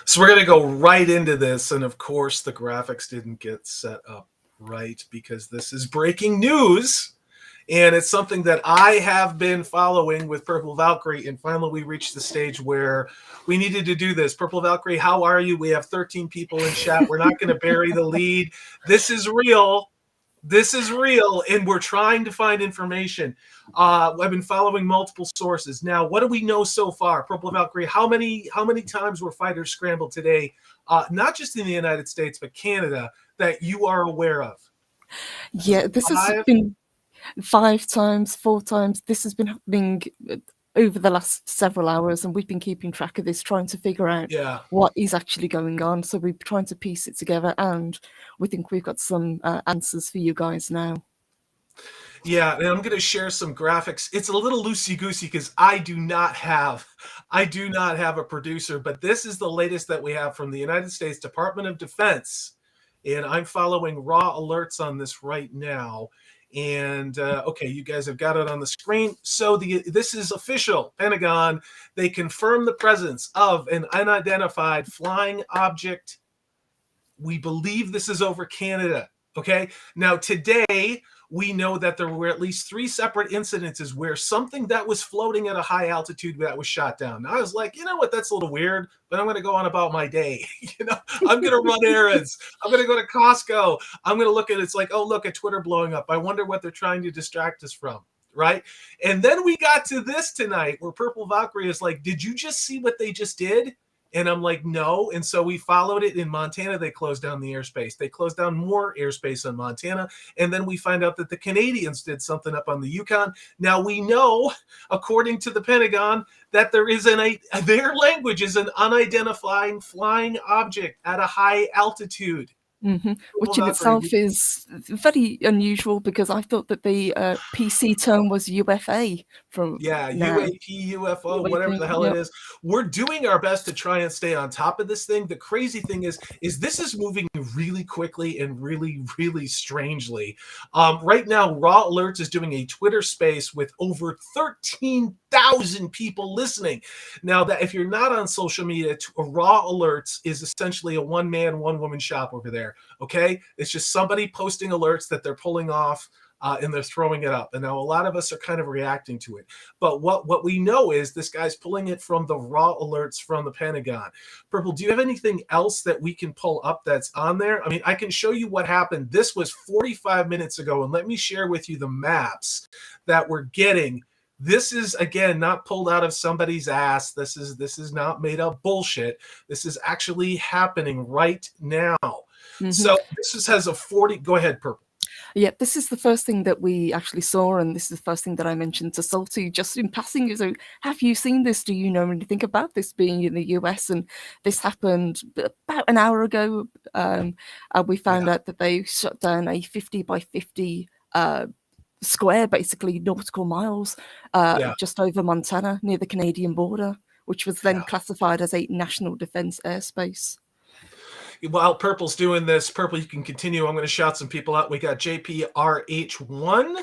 So we're going to go right into this. And of course, the graphics didn't get set up right because this is breaking news. And it's something that I have been following with Purple Valkyrie. And finally, we reached the stage where we needed to do this. Purple Valkyrie, how are you? We have 13 people in chat. We're not going to bury the lead. This is real. This is real, and we're trying to find information. I've been following multiple sources. Now, what do we know so far? Purple Valkyrie, how many times were fighters scrambled today, not just in the United States, but Canada, that you are aware of? Yeah, this has been 5 times, 4 times. This has been happening over the last several hours, and we've been keeping track of this, trying to figure out what is actually going on. So we're trying to piece it together, and we think we've got some answers for you guys now. Yeah, and I'm going to share some graphics. It's a little loosey-goosey because I do not have a producer, but this is the latest that we have from the United States Department of Defense, and I'm following raw alerts on this right now. And okay, you guys have got it on the screen. So this is official. Pentagon, they confirm the presence of an unidentified flying object. We believe this is over Canada. Okay, now today we know that there were at least 3 separate incidences where something that was floating at a high altitude that was shot down. Now I was like, you know what, that's a little weird, but I'm going to go on about my day. I'm going to run errands. I'm going to go to Costco. I'm going to look at it's like, oh, look at Twitter blowing up. I wonder what they're trying to distract us from. Right. And then we got to this tonight where Purple Valkyrie is like, did you just see what they just did? And I'm like, no. And so we followed it in Montana. They closed down the airspace. They closed down more airspace on Montana. And then we find out that the Canadians did something up on the Yukon. Now we know, according to the Pentagon, that there is their language is an unidentified flying object at a high altitude. Mm-hmm. Which in itself is very unusual because I thought that the PC term was UFA from UAP, UFO, whatever the hell it is. We're doing our best to try and stay on top of this thing. The crazy thing is this is moving really quickly and really, really strangely. Right now, Raw Alerts is doing a Twitter space with over 13,000 people listening. Now, that if you're not on social media, Raw Alerts is essentially a one-man, one-woman shop over there. Okay, it's just somebody posting alerts that they're pulling off and they're throwing it up. And now a lot of us are kind of reacting to it. But what we know is this guy's pulling it from the raw alerts from the Pentagon. Purple, do you have anything else that we can pull up that's on there? I mean, I can show you what happened. This was 45 minutes ago. And let me share with you the maps that we're getting. This is, again, not pulled out of somebody's ass. This is not made up bullshit. This is actually happening right now. Mm-hmm. So this has a 40. Go ahead, Purple. Yeah, this is the first thing that we actually saw, and this is the first thing that I mentioned to Salty just in passing. So, have you seen this? Do you know anything about this being in the US? And this happened about an hour ago. We found out that they shut down a 50 by 50 square, basically nautical miles, just over Montana near the Canadian border, which was then classified as a national defense airspace. While Purple's doing this, Purple, you can continue. I'm going to shout some people out. We got JPRH1.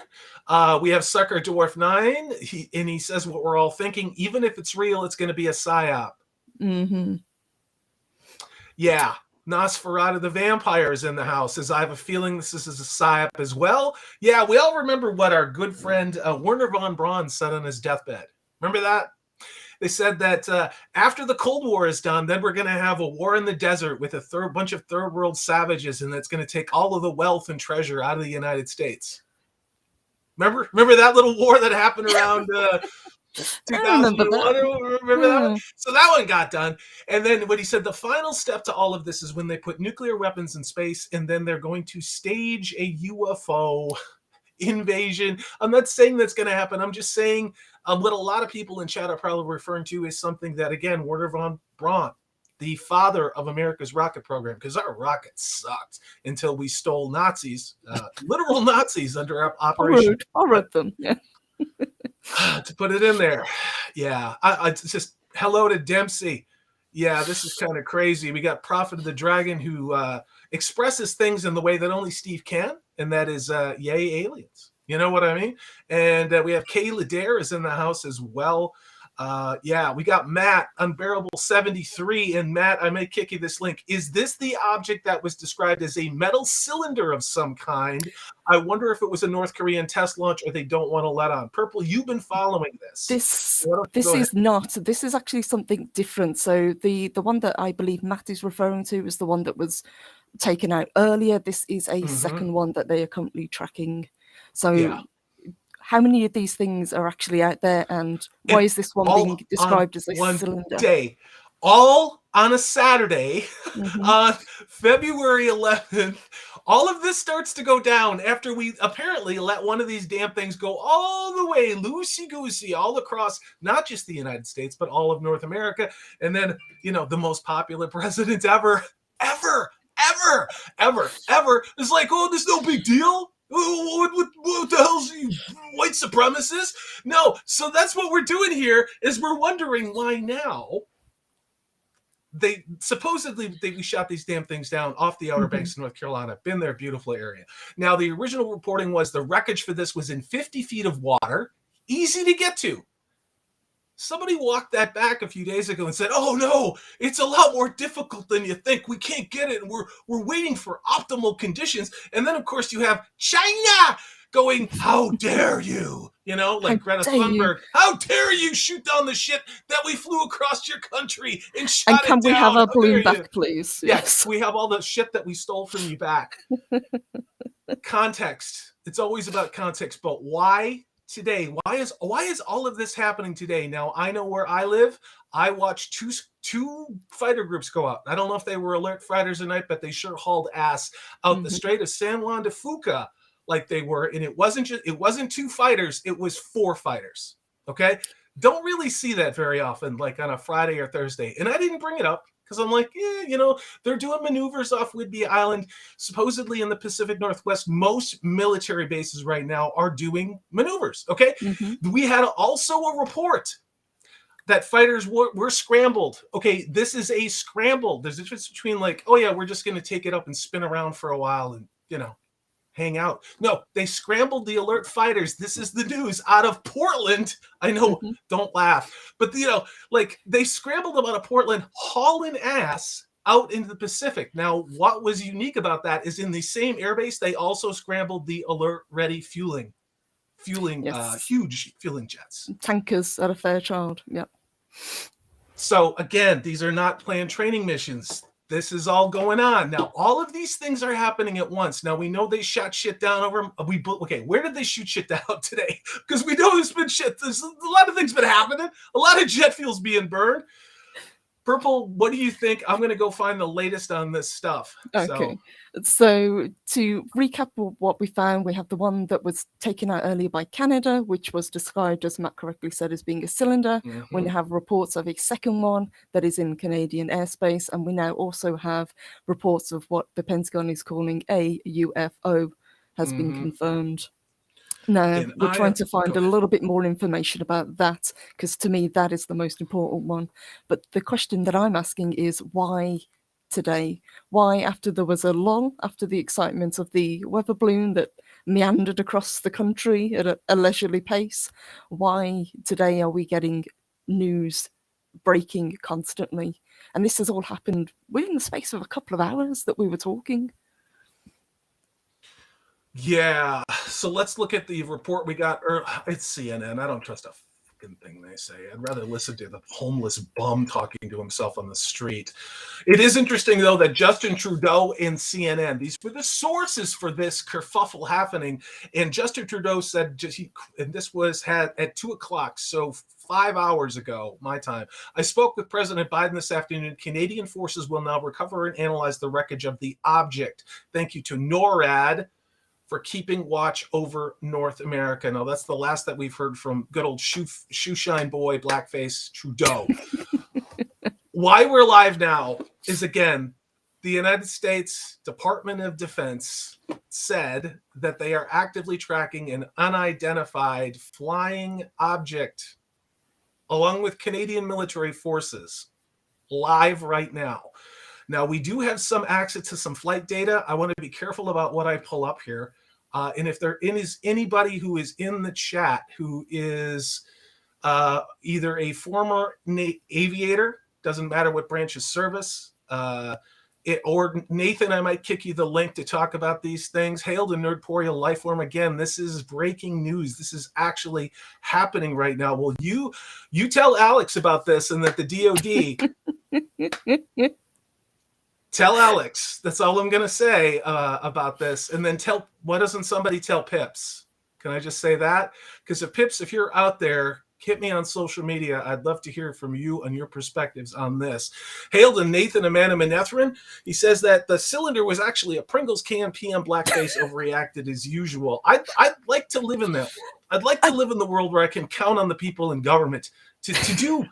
We have Sucker Dwarf 9. He says what we're all thinking. Even if it's real, it's going to be a psyop. Mm-hmm. Yeah. Nosferatu the Vampire is in the house. Says, I have a feeling this is a psyop as well. Yeah, we all remember what our good friend Werner von Braun said on his deathbed. Remember that? They said that after the Cold War is done, then we're going to have a war in the desert with a bunch of third world savages, and that's going to take all of the wealth and treasure out of the United States. Remember that little war that happened around 2001? Remember that one? So that one got done. And then when he said the final step to all of this is when they put nuclear weapons in space, and then they're going to stage a UFO invasion. I'm not saying that's going to happen. I'm just saying what a lot of people in chat are probably referring to is something that, again, Werner von Braun, the father of America's rocket program, because our rockets sucked until we stole Nazis, literal Nazis under our operation. I read them. Yeah. To put it in there. Yeah. It's just hello to Dempsey. Yeah, this is kind of crazy. We got Prophet of the Dragon who expresses things in the way that only Steve can, and that is yay aliens. You know what I mean? And we have Kay Ladair is in the house as well. Yeah, we got Matt, Unbearable 73. And Matt, I may kick you this link. Is this the object that was described as a metal cylinder of some kind? I wonder if it was a North Korean test launch or they don't want to let on. Purple, you've been following this. This is not. This is actually something different. So the one that I believe Matt is referring to is the one that was taken out earlier. This is a second one that they are currently tracking. So Yeah. how many of these things are actually out there, and why is this one being described as a cylinder? Day, all on a Saturday, on February 11th. All of this starts to go down after we apparently let one of these damn things go all the way loosey-goosey all across not just the United States, but all of North America. And then, the most popular president ever is like, oh, there's no big deal. What the hell's you white supremacists? No, so that's what we're doing here is we're wondering why now they supposedly we shot these damn things down off the Outer Banks of North Carolina. Been there, beautiful area. Now, the original reporting was the wreckage for this was in 50 feet of water, easy to get to. Somebody walked that back a few days ago and said, oh no, it's a lot more difficult than you think. We can't get it. And we're waiting for optimal conditions. And then, of course, you have China going, how dare you? Like Greta Thunberg, how dare you shoot down the shit that we flew across your country and shot it down? And can we have our balloon back, please? Yes, we have all the shit that we stole from you back. Context. It's always about context. But why today? Why is all of this happening today? Now, I know where I live. I watched two fighter groups go out. I don't know if they were alert fighters or not, but they sure hauled ass out the Strait of San Juan de Fuca like they were. And it wasn't two fighters, it was four fighters. Okay. Don't really see that very often, like on a Friday or Thursday. And I didn't bring it up because I'm like, they're doing maneuvers off Whidbey Island, supposedly in the Pacific Northwest. Most military bases right now are doing maneuvers. Okay. We had also a report that fighters were scrambled. Okay, this is a scramble. There's a difference between like, oh yeah, we're just going to take it up and spin around for a while and, hang out. No, they scrambled the alert fighters. This is the news out of Portland. I know, don't laugh. But, like they scrambled them out of Portland, hauling ass out into the Pacific. Now, what was unique about that is in the same airbase, they also scrambled the alert-ready fueling, huge fueling jets. Tankers at a Fairchild, yep. So, again, these are not planned training missions. This is all going on. Now, all of these things are happening at once. Now, we know they shot shit down over... where did they shoot shit down today? Because we know there's been shit. There's a lot of things been happening. A lot of jet fuel's being burned. Purple, what do you think? I'm going to go find the latest on this stuff. Okay. So to recap what we found, we have the one that was taken out earlier by Canada, which was described, as Matt correctly said, as being a cylinder. We have reports of a second one that is in Canadian airspace. And we now also have reports of what the Pentagon is calling a UFO has been confirmed. No, we're trying to find a little bit more information about that, because to me, that is the most important one. But the question that I'm asking is why today? Why, after there was a lull, after the excitement of the weather balloon that meandered across the country at a leisurely pace, why today are we getting news breaking constantly? And this has all happened within the space of a couple of hours that we were talking. Yeah, so let's look at the report we got. It's CNN. I don't trust a fucking thing they say. I'd rather listen to the homeless bum talking to himself on the street. It is interesting, though, that Justin Trudeau and CNN, these were the sources for this kerfuffle happening. And Justin Trudeau said, and this was at 2 o'clock, so 5 hours ago, my time. I spoke with President Biden this afternoon. Canadian forces will now recover and analyze the wreckage of the object. Thank you to NORAD for keeping watch over North America. Now, that's the last that we've heard from good old shoeshine boy, blackface Trudeau. Why we're live now is, again, the United States Department of Defense said that they are actively tracking an unidentified flying object along with Canadian military forces live right now. Now, we do have some access to some flight data. I want to be careful about what I pull up here. And if there is anybody who is in the chat who is either a former aviator, doesn't matter what branch of service, or Nathan, I might kick you the link to talk about these things. Hail to Nerdporeal Lifeform. Again, this is breaking news. This is actually happening right now. Well, you tell Alex about this, and that the DOD tell Alex. That's all I'm going to say about this. And then why doesn't somebody tell Pips? Can I just say that? Because if you're out there, hit me on social media. I'd love to hear from you and your perspectives on this. Hail to Nathan Amanda Manethrin. He says that the cylinder was actually a Pringles can. PM Blackface overreacted as usual. I'd like to live in that world. I'd like to live in the world where I can count on the people in government to do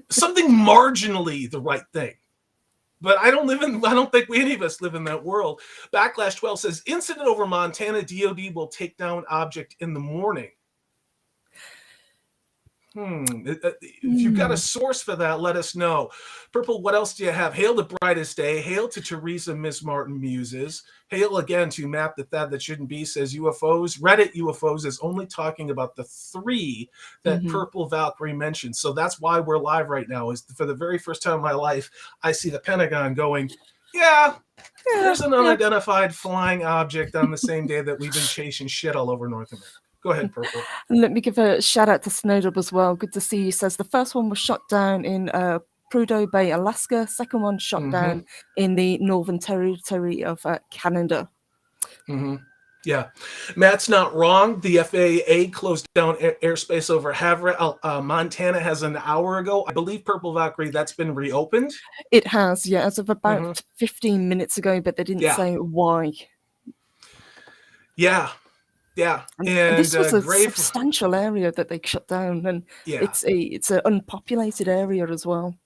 something marginally the right thing. But I don't think any of us live in that world. Backlash 12 says, incident over Montana, DOD will take down object in the morning. If you've got a source for that, let us know. Purple, what else do you have? Hail to Brightest Day. Hail to Teresa Miss Martin Muses. Hail again to Map that Shouldn't Be, says UFOs. Reddit UFOs is only talking about the 3 that Purple Valkyrie mentioned. So that's why we're live right now. Is for the very first time in my life, I see the Pentagon going, there's an unidentified flying object on the same day that we've been chasing shit all over North America. Go ahead, Purple. And let me give a shout out to Snowdob as well. Good to see you. Says the first one was shot down in Prudhoe Bay, Alaska. Second one shot down in the Northern Territory of Canada. Yeah, Matt's not wrong. The FAA closed down airspace over Havre, Montana, has an hour ago. I believe, Purple Valkyrie, that's been reopened. It has, yeah, as of about 15 minutes ago, but they didn't say why. Yeah. And this was a substantial area that they shut down, and it's an unpopulated area as well.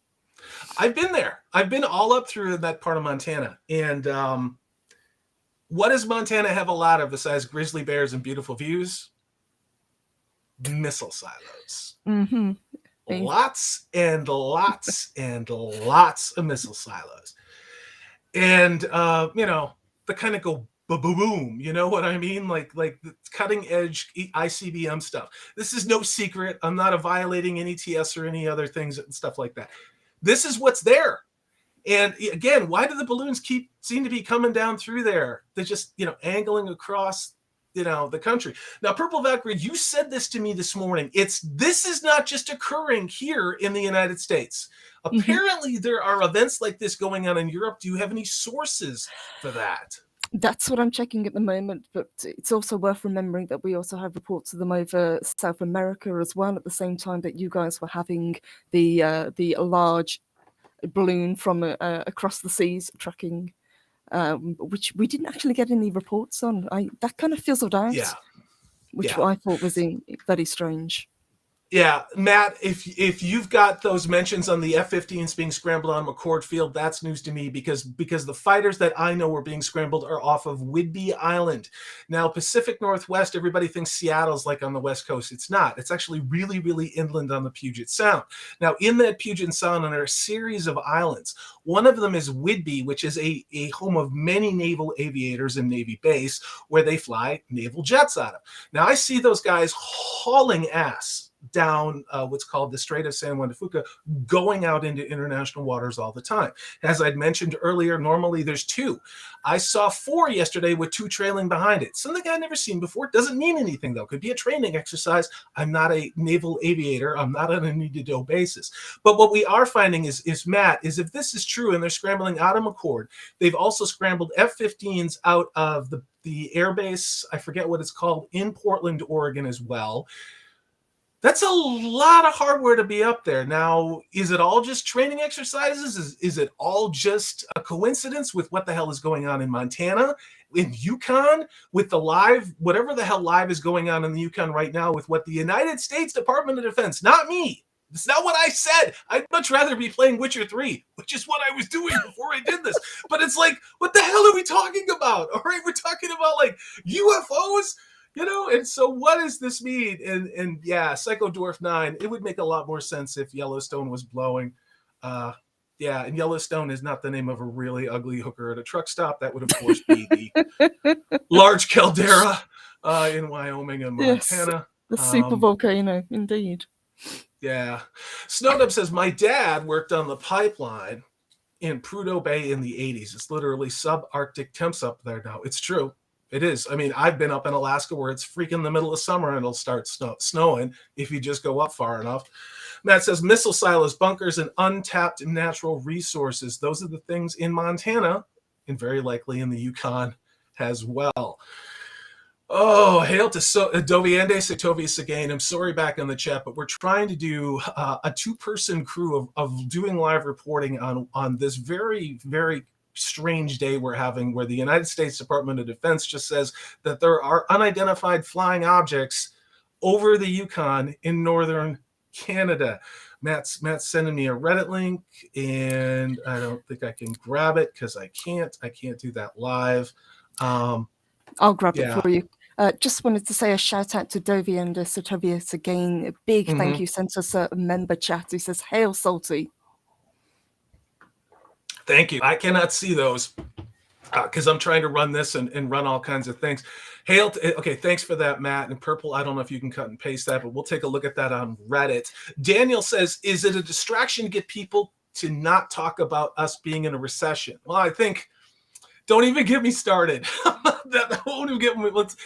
I've been there. I've been all up through that part of Montana, and what does Montana have a lot of besides grizzly bears and beautiful views? Missile silos. Lots and lots and lots of missile silos, and the kind of go boom, you know what I mean? Like the cutting edge ICBM stuff. This is no secret. I'm not violating any TS or any other things and stuff like that. This is what's there. And again, why do the balloons seem to be coming down through there? They're just, angling across, the country. Now, Purple Valkyrie, you said this to me this morning. This is not just occurring here in the United States. Apparently, there are events like this going on in Europe. Do you have any sources for that? That's what I'm checking at the moment, but it's also worth remembering that we also have reports of them over South America as well, at the same time that you guys were having the large balloon from across the seas tracking, which we didn't actually get any reports on. That kind of fizzled out, which I thought was very strange. Yeah, Matt, if you've got those mentions on the F15s being scrambled on McCord Field, that's news to me because the fighters that I know were being scrambled are off of Whidbey Island. Now, Pacific Northwest, everybody thinks Seattle's like on the West Coast. It's not. It's actually really, really inland on the Puget Sound. Now, in that Puget Sound, there are a series of islands. One of them is Whidbey, which is a home of many naval aviators and Navy base where they fly naval jets out of. Now, I see those guys hauling ass down what's called the Strait of San Juan de Fuca, going out into international waters all the time. As I'd mentioned earlier, normally there's 2. I saw 4 yesterday with 2 trailing behind it. Something I've never seen before. Doesn't mean anything, though. Could be a training exercise. I'm not a naval aviator. I'm not on a need-to-do basis. But what we are finding is Matt, is if this is true and they're scrambling out of McCord, they've also scrambled F-15s out of the airbase, I forget what it's called, in Portland, Oregon as well. That's a lot of hardware to be up there. Now, is it all just training exercises? Is it all just a coincidence with what the hell is going on in Montana, in Yukon, with the live, whatever the hell live is going on in the Yukon right now with what the United States Department of Defense, not me. It's not what I said. I'd much rather be playing Witcher 3, which is what I was doing before I did this. But it's like, what the hell are we talking about? All right, we're talking about like UFOs. And so what does this mean? And yeah, Psycho Dwarf 9, it would make a lot more sense if Yellowstone was blowing. And Yellowstone is not the name of a really ugly hooker at a truck stop. That would, of course, be the large caldera in Wyoming and Montana. Yes, the super volcano, indeed. Yeah. Snowdob says, my dad worked on the pipeline in Prudhoe Bay in the 80s. It's literally subarctic temps up there now. It's true. It is. I mean, I've been up in Alaska where it's freaking the middle of summer and it'll start snowing if you just go up far enough. Matt says missile silos, bunkers, and untapped natural resources. Those are the things in Montana and very likely in the Yukon as well. Oh, hail to Doviende Setovius again. I'm sorry back in the chat, but we're trying to do a two-person crew of doing live reporting on this very, very strange day we're having where the United States Department of Defense just says that there are unidentified flying objects over the Yukon in northern Canada. Matt's sending me a Reddit link, and I don't think I can grab it because I can't do that live. I'll grab it for you. Just wanted to say a shout out to Dovi and Sotovius again. A big thank you sent us a member chat. He says, "Hail Salty." Thank you. I cannot see those because I'm trying to run this and run all kinds of things. Hail to, okay, thanks for that, Matt. And Purple, I don't know if you can cut and paste that, but we'll take a look at that on Reddit. Daniel says, is it a distraction to get people to not talk about us being in a recession? Well, I think, don't even get me started. That won't even get me. Let's,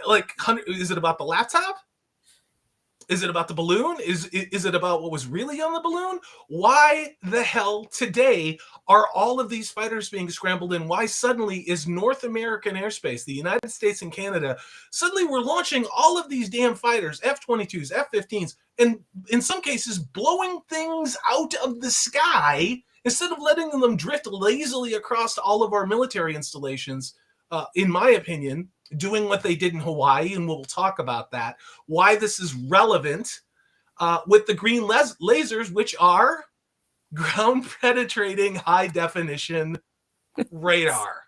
like, is it about the laptop? Is it about the balloon? Is it about what was really on the balloon? Why the hell today are all of these fighters being scrambled in? Why suddenly is North American airspace, the United States and Canada, suddenly we're launching all of these damn fighters, F-22s, F-15s, and in some cases blowing things out of the sky instead of letting them drift lazily across all of our military installations, in my opinion, doing what they did in Hawaii, and we'll talk about that, why this is relevant with the green lasers, which are ground penetrating high definition radar.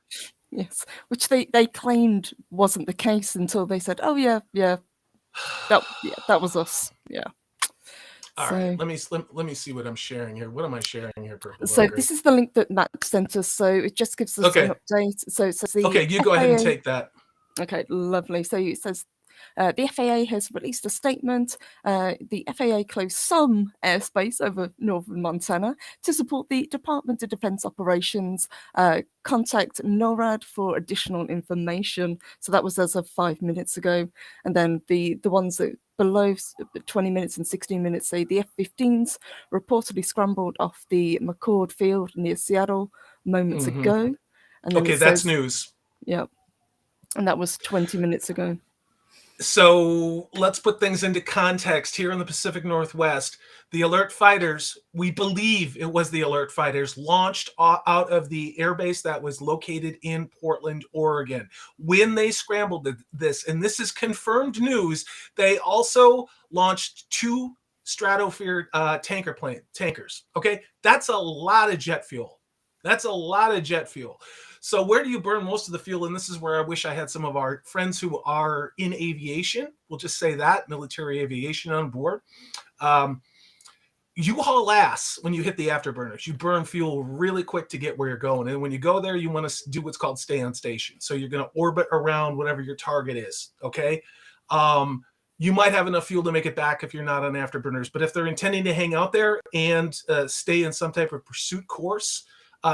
Yes, which they claimed wasn't the case until they said, "Oh yeah, that was us." Yeah. All right, let me see what I'm sharing here. What am I sharing here, Purple? So this is the link that Matt sent us. So it just gives us an update. So it says okay, you go ahead and take that. Okay, lovely. So it says the FAA has released a statement. The FAA closed some airspace over northern Montana to support the Department of Defense operations. Contact NORAD for additional information. So that was as of 5 minutes ago. And then the ones that below 20 minutes and 16 minutes say the F15s reportedly scrambled off the McCord Field near Seattle moments ago. And then that's news. Yep. And that was 20 minutes ago. So let's put things into context here in the Pacific Northwest. The Alert Fighters, we believe it was the Alert Fighters, launched out of the airbase that was located in Portland, Oregon. When they scrambled this, and this is confirmed news, they also launched 2 Stratosphere tankers. Okay, that's a lot of jet fuel. So where do you burn most of the fuel? And this is where I wish I had some of our friends who are in aviation. We'll just say that, military aviation on board. You haul ass when you hit the afterburners. You burn fuel really quick to get where you're going. And when you go there, you want to do what's called stay on station. So you're going to orbit around whatever your target is, okay? You might have enough fuel to make it back if you're not on afterburners. But if they're intending to hang out there and stay in some type of pursuit course,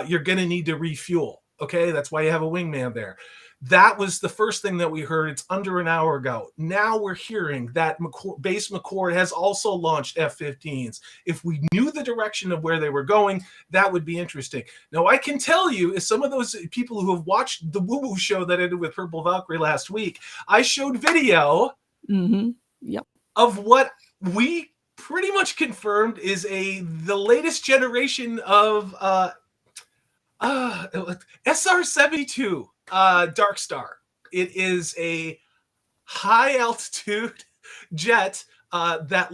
you're going to need to refuel. Okay, that's why you have a wingman there. That was the first thing that we heard. It's under an hour ago. Now we're hearing that Base McCord has also launched F-15s. If we knew the direction of where they were going, that would be interesting. Now, I can tell you, as some of those people who have watched the Woo Woo show that I did with Purple Valkyrie last week, I showed video of what we pretty much confirmed is the latest generation of SR-72 Dark Star. It is a high altitude jet that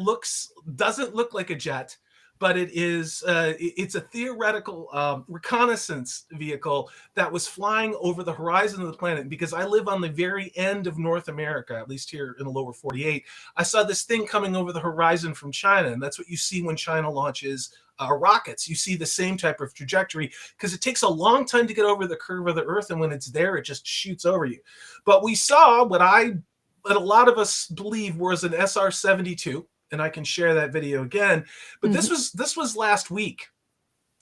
doesn't look like a jet, but it's a theoretical reconnaissance vehicle that was flying over the horizon of the planet. And because I live on the very end of North America, at least here in the lower 48, I saw this thing coming over the horizon from China, and that's what you see when China launches rockets. You see the same type of trajectory because it takes a long time to get over the curve of the Earth, and when it's there, it just shoots over you. But we saw what a lot of us believe was an SR-72, and I can share that video again. But this was last week.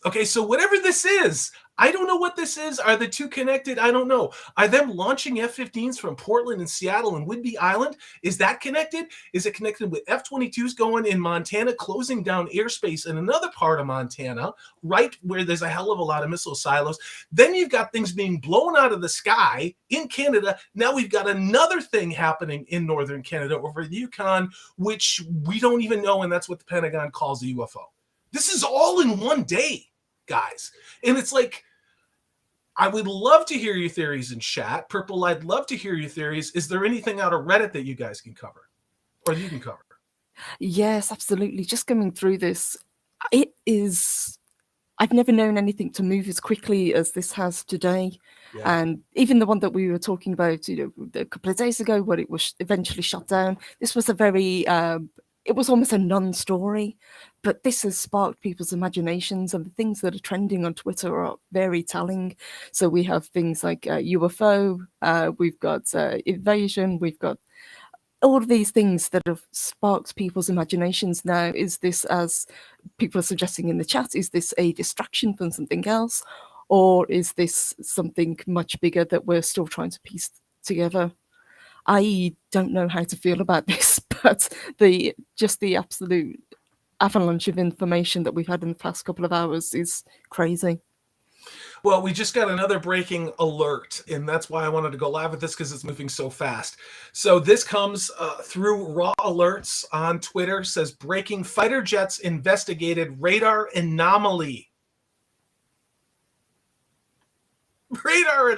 Okay, so whatever this is, I don't know what this is. Are the two connected? I don't know. Are them launching F-15s from Portland and Seattle and Whidbey Island? Is that connected? Is it connected with F-22s going in Montana, closing down airspace in another part of Montana, right where there's a hell of a lot of missile silos? Then you've got things being blown out of the sky in Canada. Now we've got another thing happening in northern Canada over the Yukon, which we don't even know, and that's what the Pentagon calls a UFO. This is all in one day, guys. And it's like, I would love to hear your theories in chat. Purple, I'd love to hear your theories. Is there anything out of Reddit that you guys can cover? Or you can cover? Yes, absolutely. Just coming through this, it is... I've never known anything to move as quickly as this has today. Yeah. And even the one that we were talking about, a couple of days ago, where it was eventually shut down, this was a very... it was almost a non-story, but this has sparked people's imaginations, and the things that are trending on Twitter are very telling. So we have things like UFO, we've got invasion, we've got all of these things that have sparked people's imaginations now. Is this, as people are suggesting in the chat, is this a distraction from something else? Or is this something much bigger that we're still trying to piece together? I don't know how to feel about this, but the absolute avalanche of information that we've had in the past couple of hours is crazy. Well, we just got another breaking alert, and that's why I wanted to go live with this, because it's moving so fast. So this comes through Raw Alerts on Twitter, says breaking: fighter jets investigated radar anomaly. Radar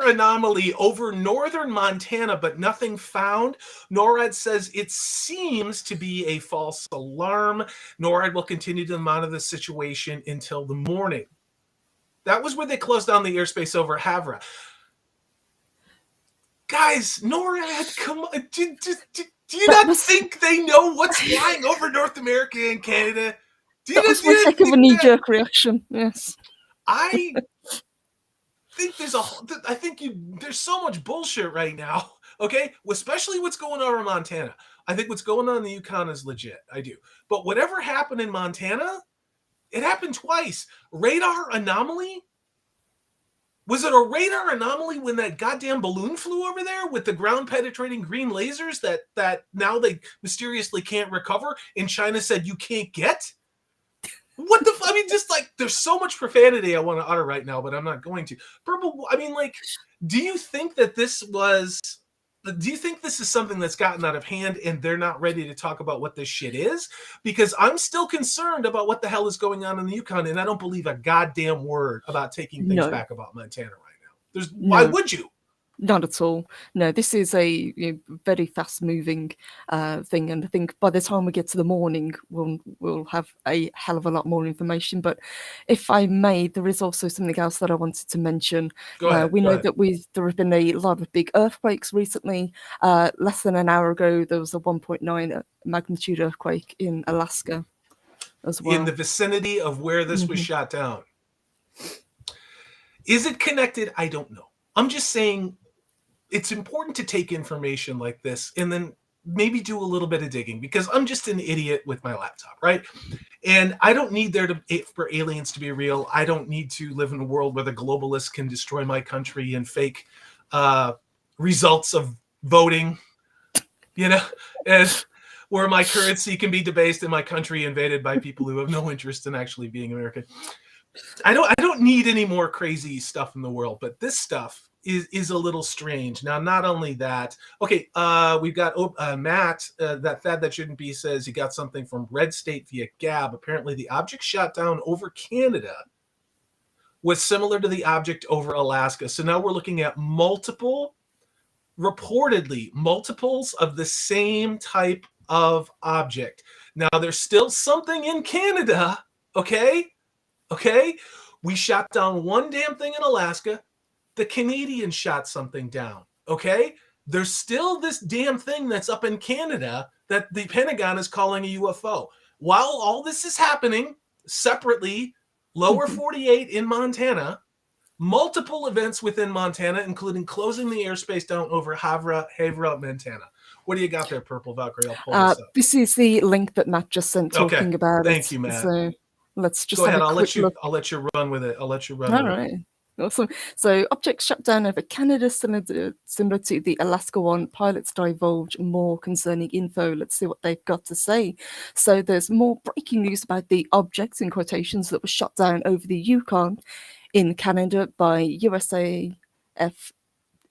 anomaly over northern Montana, but nothing found. NORAD says it seems to be a false alarm. NORAD will continue to monitor the situation until the morning. That was where they closed down the airspace over Havre. Guys, NORAD, come on. Do you not think they know what's flying over North America and Canada? That was my heck of a knee-jerk reaction, yes. I think there's so much bullshit right now, okay? Especially what's going on in Montana. I think what's going on in the Yukon is legit. I do. But whatever happened in Montana, it happened twice. Radar anomaly? Was it a radar anomaly when that goddamn balloon flew over there with the ground-penetrating green lasers that now they mysteriously can't recover, and China said you can't get? What the I mean, just like, there's so much profanity I want to utter right now, but I'm not going to. Purple, I mean, like, do you think this is something that's gotten out of hand and they're not ready to talk about what this shit is? Because I'm still concerned about what the hell is going on in the Yukon, and I don't believe a goddamn word about taking things back about Montana right now. Why would you? Not at all. No, this is a very fast-moving thing, and I think by the time we get to the morning, we'll have a hell of a lot more information. But if I may, there is also something else that I wanted to mention. Go ahead. We know that there have been a lot of big earthquakes recently. Less than an hour ago, there was a 1.9 magnitude earthquake in Alaska as well. In the vicinity of where this was shot down. Is it connected? I don't know. I'm just saying, it's important to take information like this and then maybe do a little bit of digging, because I'm just an idiot with my laptop, right? And I don't need for aliens to be real. I don't need to live in a world where the globalists can destroy my country and fake results of voting, and where my currency can be debased and my country invaded by people who have no interest in actually being American. I don't need any more crazy stuff in the world, but this stuff is a little strange. Now, not only that, okay, we've got Matt, that Thad That Shouldn't Be, says he got something from Red State via Gab. Apparently, the object shot down over Canada was similar to the object over Alaska. So now we're looking at multiples of the same type of object. Now, there's still something in Canada, okay? Okay? We shot down one damn thing in Alaska. The Canadians shot something down, okay? There's still this damn thing that's up in Canada that the Pentagon is calling a UFO. While all this is happening separately, lower 48 in Montana, multiple events within Montana, including closing the airspace down over Havre, Montana. What do you got there, Purple Valkyrie? I'll pull this up. This is the link that Matt just sent Okay. talking about Thank it. you, Matt. So let's just Go have ahead. a quick look. I'll let you run with it. I'll let you run All with it. right. Awesome. So objects shut down over Canada, similar to the Alaska one. Pilots divulge more concerning info. Let's see what they've got to say. So there's more breaking news about the objects, in quotations, that was shot down over the Yukon in Canada by USA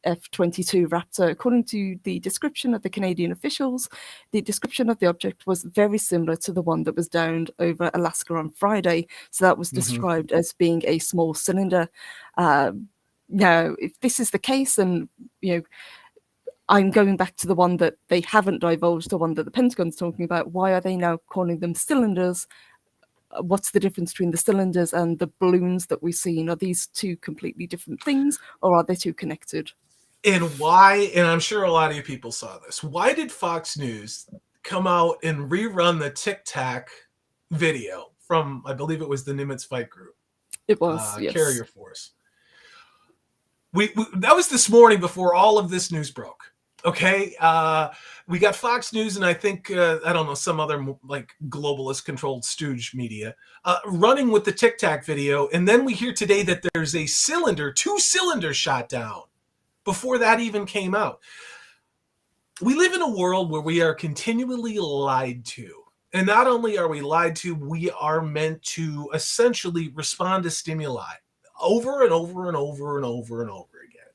F-22 Raptor. According to the description of the Canadian officials, the description of the object was very similar to the one that was downed over Alaska on Friday. So that was described as being a small cylinder. Now, if this is the case, and I'm going back to the one that they haven't divulged, the one that the Pentagon's talking about. Why are they now calling them cylinders? What's the difference between the cylinders and the balloons that we've seen? Are these two completely different things, or are they two connected? And why, and I'm sure a lot of you people saw this, why did Fox News come out and rerun the Tic Tac video from, I believe it was the Nimitz Fight Group? It was, yes. Carrier Force. We that was this morning before all of this news broke. Okay, we got Fox News and I think I don't know, some other like globalist controlled stooge media running with the Tic Tac video, and then we hear today that there's a two cylinders shot down before that even came out. We live in a world where we are continually lied to. And not only are we lied to, we are meant to essentially respond to stimuli over and over and over and over and over again.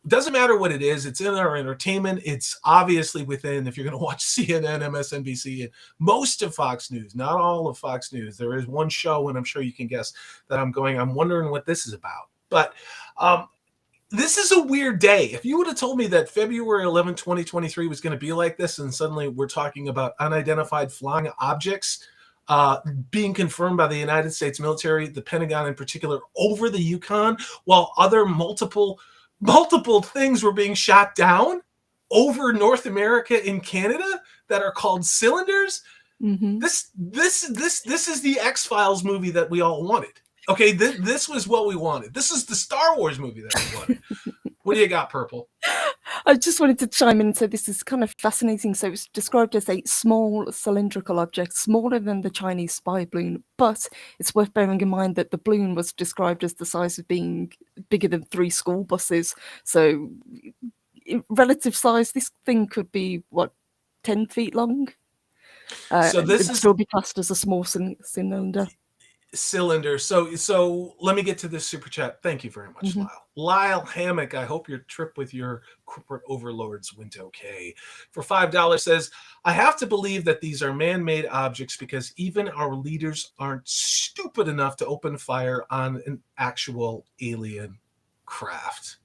It doesn't matter what it is. It's in our entertainment. It's obviously within, if you're going to watch CNN, MSNBC, and most of Fox News, not all of Fox News. There is one show, and I'm sure you can guess that I'm wondering what this is about. But this is a weird day. If you would have told me that February 11, 2023 was going to be like this, and suddenly we're talking about unidentified flying objects being confirmed by the United States military, the Pentagon in particular, over the Yukon, while other multiple things were being shot down over North America and Canada that are called cylinders. Mm-hmm. This is the X-Files movie that we all wanted. Okay, this was what we wanted. This is the Star Wars movie that we wanted. What do you got, Purple? I just wanted to chime in and say this is kind of fascinating. So it's described as a small cylindrical object, smaller than the Chinese spy balloon, but it's worth bearing in mind that the balloon was described as the size of being bigger than 3 school buses. So in relative size, this thing could be, 10 feet long? So this would still be classed as a small cylinder. So let me get to this super chat. Thank you very much, mm-hmm. Lyle Hammock, I hope your trip with your corporate overlords went okay. For $5 says, I have to believe that these are man-made objects because even our leaders aren't stupid enough to open fire on an actual alien craft.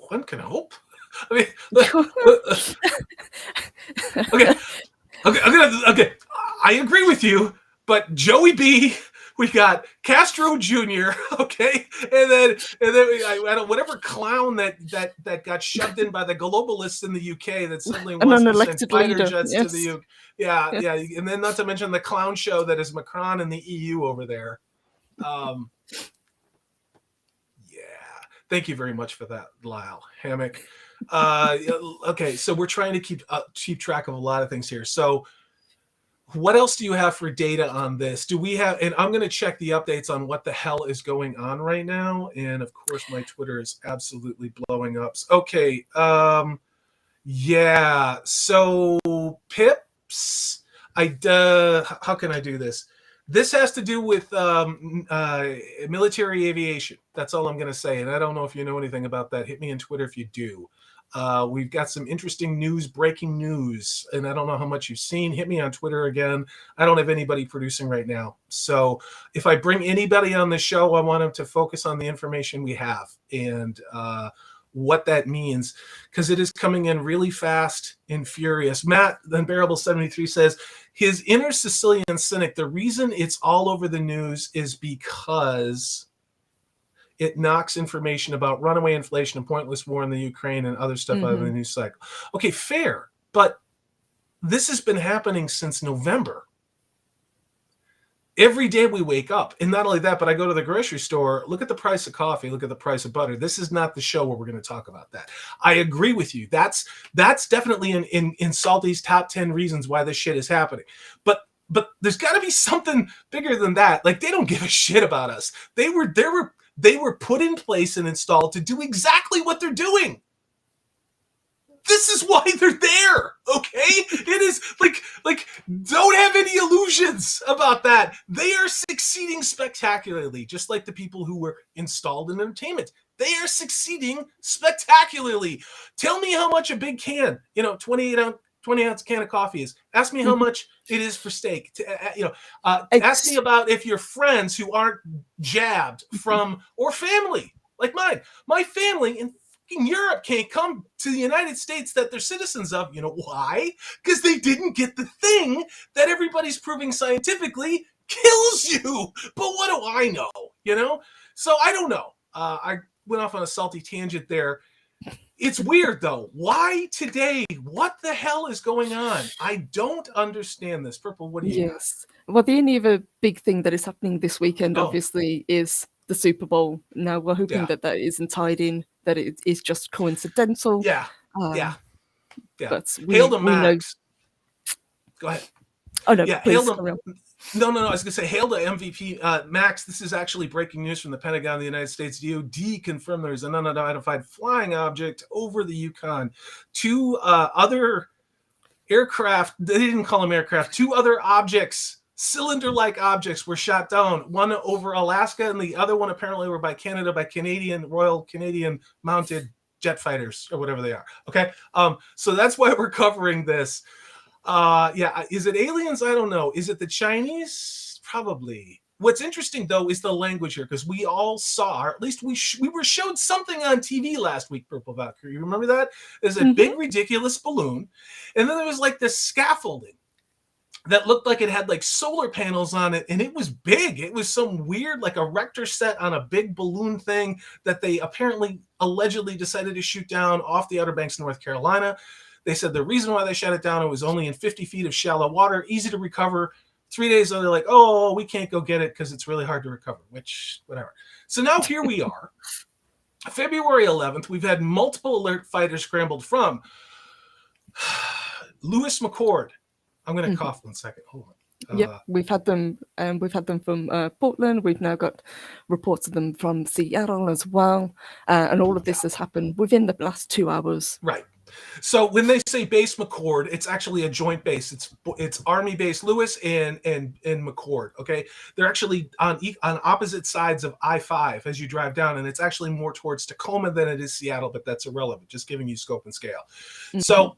One can hope. I mean, okay. I agree with you, but Joey B, we got Castro Jr., okay, and then I don't, whatever clown that got shoved in by the globalists in the UK that suddenly wants to send fighter jets to the UK. Yeah, and then not to mention the clown show that is Macron in the EU over there. Thank you very much for that, Lyle Hammock. Okay, so we're trying to keep track of a lot of things here. So what else do you have for data on this? Do we have, and I'm going to check the updates on what the hell is going on right now. And of course, my Twitter is absolutely blowing up. Okay. Yeah. So Pips, how can I do this? This has to do with military aviation. That's all I'm going to say. And I don't know if you know anything about that. Hit me on Twitter if you do. We've got some interesting news, breaking news, and I don't know how much you've seen. Hit me on Twitter again. I don't have anybody producing right now. So if I bring anybody on the show, I want them to focus on the information we have and what that means, because it is coming in really fast and furious. Matt, the Unbearable 73 says, his inner Sicilian cynic, the reason it's all over the news is because it knocks information about runaway inflation and pointless war in the Ukraine and other stuff out of the news cycle. Okay, fair. But this has been happening since November. every day we wake up, and not only that, but I go to the grocery store, look at the price of coffee, look at the price of butter. This is not the show where we're going to talk about that. I agree with you. That's definitely in Salty's top 10 reasons why this shit is happening. But there's got to be something bigger than that. Like, they don't give a shit about us. They were put in place and installed to do exactly what they're doing. This is why they're there, okay? It is like don't have any illusions about that. They are succeeding spectacularly, just like the people who were installed in entertainment. They are succeeding spectacularly. Tell me how much a big can, 20-ounce can of coffee is. Ask me how much it is for steak. Ask me about if your friends who aren't jabbed from, or family like mine. My family in Europe can't come to the United States that they're citizens of. You know why? Because they didn't get the thing that everybody's proving scientifically kills you. But what do I know? So I don't know. I went off on a salty tangent there. It's weird, though. Why today? What the hell is going on? I don't understand this. Purple, what do you got? Well, the only other big thing that is happening this weekend, obviously, is the Super Bowl. Now, we're hoping that isn't tied in, that it is just coincidental. Yeah. But Hail to Max. Go ahead. Oh, no, yeah, please. No. I was going to say, hail to MVP. Max, this is actually breaking news from the Pentagon of the United States. DOD confirmed there's an unidentified flying object over the Yukon. Two other aircraft, they didn't call them aircraft, two other objects, cylinder-like objects were shot down. One over Alaska, and the other one apparently were by Canada, by Royal Canadian Mounted Jet Fighters, or whatever they are. Okay, so that's why we're covering this. Is it aliens? I don't know. Is it the Chinese? Probably. What's interesting, though, is the language here, because we all saw, or at least we were showed something on TV last week, Purple Valkyrie. You remember that? There's a big, ridiculous balloon, and then there was like this scaffolding that looked like it had like solar panels on it, and it was big. It was some weird, like a Rector set on a big balloon thing that they allegedly decided to shoot down off the Outer Banks, North Carolina. They said the reason why they shut it down, it was only in 50 feet of shallow water, easy to recover. 3 days later, they're like, oh, we can't go get it because it's really hard to recover, which, whatever. So now here we are. February 11th, we've had multiple alert fighters scrambled from Lewis McCord. I'm going to cough 1 second. Hold on. We've had them. We've had them from Portland. We've now got reports of them from Seattle as well, and all of this has happened within the last 2 hours. Right. So when they say base McCord, it's actually a joint base. It's Army base Lewis and McCord. Okay, they're actually on opposite sides of I-5 as you drive down, and it's actually more towards Tacoma than it is Seattle, but that's irrelevant. Just giving you scope and scale. Mm-hmm. So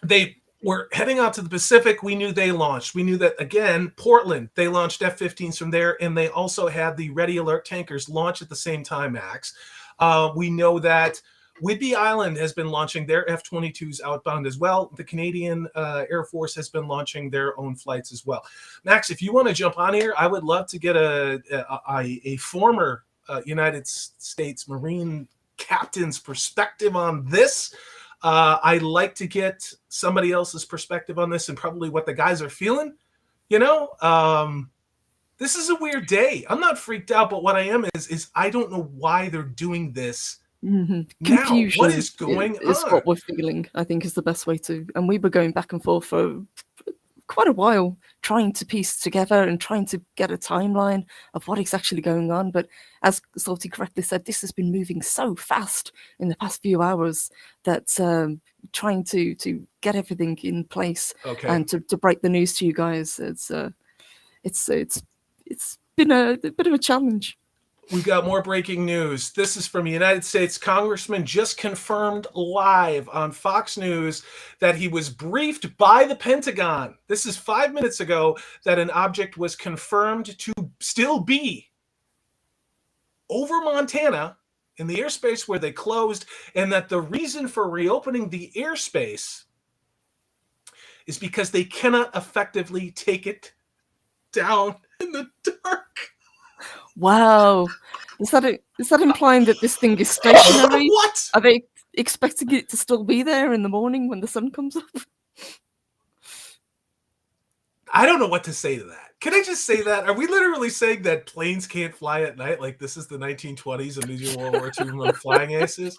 they were heading out to the Pacific. We knew they launched. We knew that, again, Portland, they launched F15s from there, and they also had the Ready Alert tankers launch at the same time, Max. We know that Whidbey Island has been launching their F-22s outbound as well. The Canadian Air Force has been launching their own flights as well. Max, if you want to jump on here, I would love to get a former United States Marine captain's perspective on this. I'd like to get somebody else's perspective on this and probably what the guys are feeling. This is a weird day. I'm not freaked out, but what I am is I don't know why they're doing this. Mm-hmm. Now, Confusion what is going on? Is what we're feeling, I think, is the best way to. And we were going back and forth for quite a while, trying to piece together and trying to get a timeline of what is actually going on. But as Salty correctly said, this has been moving so fast in the past few hours that trying to get everything in place and to break the news to you guys, it's been a bit of a challenge. We got more breaking news. This is from a United States congressman just confirmed live on Fox News that he was briefed by the Pentagon. This is 5 minutes ago that an object was confirmed to still be over Montana in the airspace where they closed, and that the reason for reopening the airspace is because they cannot effectively take it down in the dark. Wow. Is that implying that this thing is stationary? What? Are they expecting it to still be there in the morning when the sun comes up? I don't know what to say to that. Can I just say that? Are we literally saying that planes can't fly at night? Like this is the 1920s and these are World War II flying aces?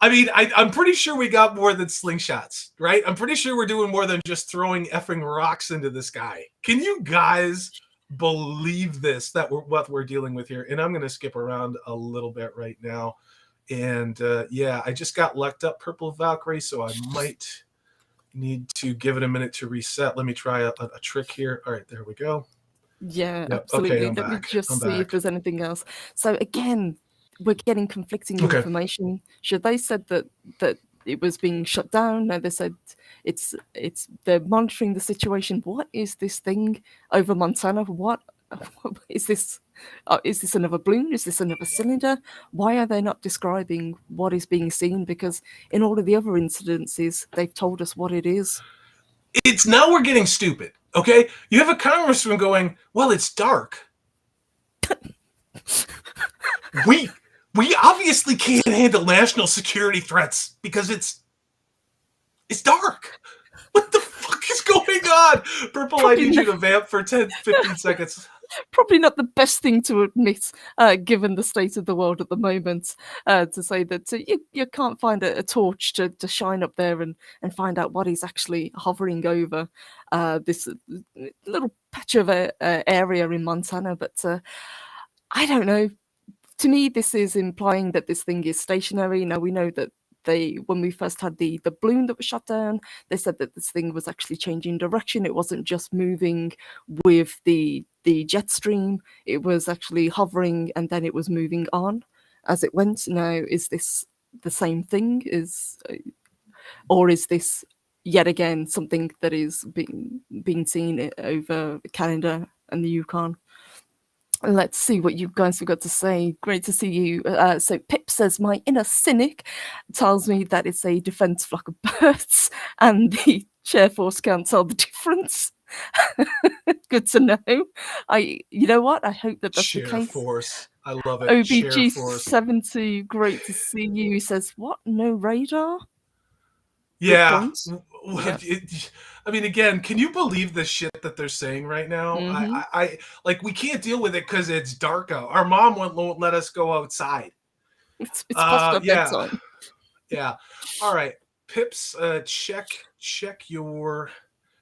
I mean, I'm pretty sure we got more than slingshots, right? I'm pretty sure we're doing more than just throwing effing rocks into the sky. Can you guys believe this, that what we're dealing with here? And I'm going to skip around a little bit right now. And yeah, I just got lucked up Purple Valkyrie, so I might need to give it a minute to reset. Let me try a trick here. All right, there we go. Yeah, Yep. absolutely. Okay, I'm Let me back. just I'm see if back. there's anything else. So again, we're getting conflicting Okay. information. Should they said that it was being shut down? No, they said it's they're monitoring the situation. What is this thing over Montana? What is this? Is this another balloon? Is this another cylinder? Why are they not describing what is being seen? Because in all of the other incidences, they've told us what it is. It's now we're getting stupid. Okay, you have a congressman going, "Well, it's dark." we obviously can't handle national security threats because it's dark. What the fuck is going on? Purple, Probably I need you to vamp for 10, 15 seconds. Probably not the best thing to admit, given the state of the world at the moment, to say that you can't find a torch to shine up there and find out what is actually hovering over this little patch of area in Montana. But I don't know. To me, this is implying that this thing is stationary. Now we know that when we first had the balloon that was shot down, they said that this thing was actually changing direction. It wasn't just moving with the jet stream. It was actually hovering and then it was moving on as it went. Now, is this the same thing? Or is this yet again something that is being seen over Canada and the Yukon? Let's see what you guys have got to say. Great to see you. So Pip says, my inner cynic tells me that it's a defence flock of birds and the Chair Force can't tell the difference. Good to know. You know what? I hope that that's the Chair case. Force. I love it. Chair Force. OBG70, great to see you. He says, what? No radar? Yeah. Yeah. I mean, again, can you believe the shit that they're saying right now? Mhm. I like we can't deal with it because it's dark out. Our mom won't let us go outside. It's past our Yeah. bedtime. Yeah. All right. Pips, check your,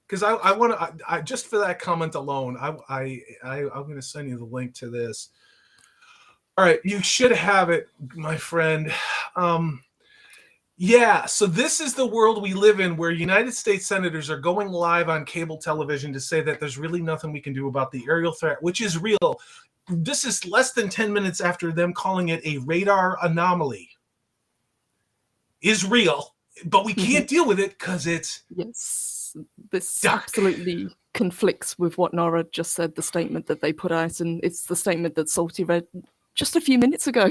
because I want to, I just for that comment alone, I'm going to send you the link to this. All right, you should have it, my friend. Yeah, so this is the world we live in where United States senators are going live on cable television to say that there's really nothing we can do about the aerial threat, which is real. This is less than 10 minutes after them calling it a radar anomaly. Is real, but we can't deal with it because it's this dark. Absolutely conflicts with what Nora just said, the statement that they put out, and it's the statement that Salty read just a few minutes ago.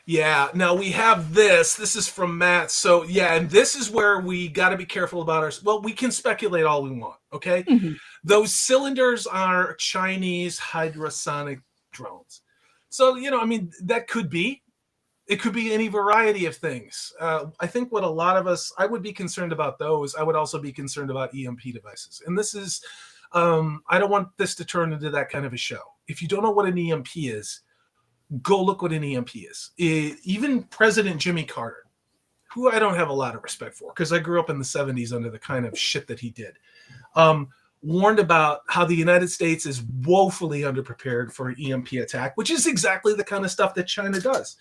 Yeah, now we have this. This is from Matt. So, yeah, and this is where we got to be careful about our. Well, we can speculate all we want, okay? Those cylinders are Chinese hypersonic drones. So, I mean, that could be. It could be any variety of things. I think what a lot of us, I would be concerned about those. I would also be concerned about EMP devices. And this is, I don't want this to turn into that kind of a show. If you don't know what an EMP is, go look what an EMP is. Even President Jimmy Carter, who I don't have a lot of respect for because I grew up in the 70s under the kind of shit that he did, warned about how the United States is woefully underprepared for an EMP attack, which is exactly the kind of stuff that China does.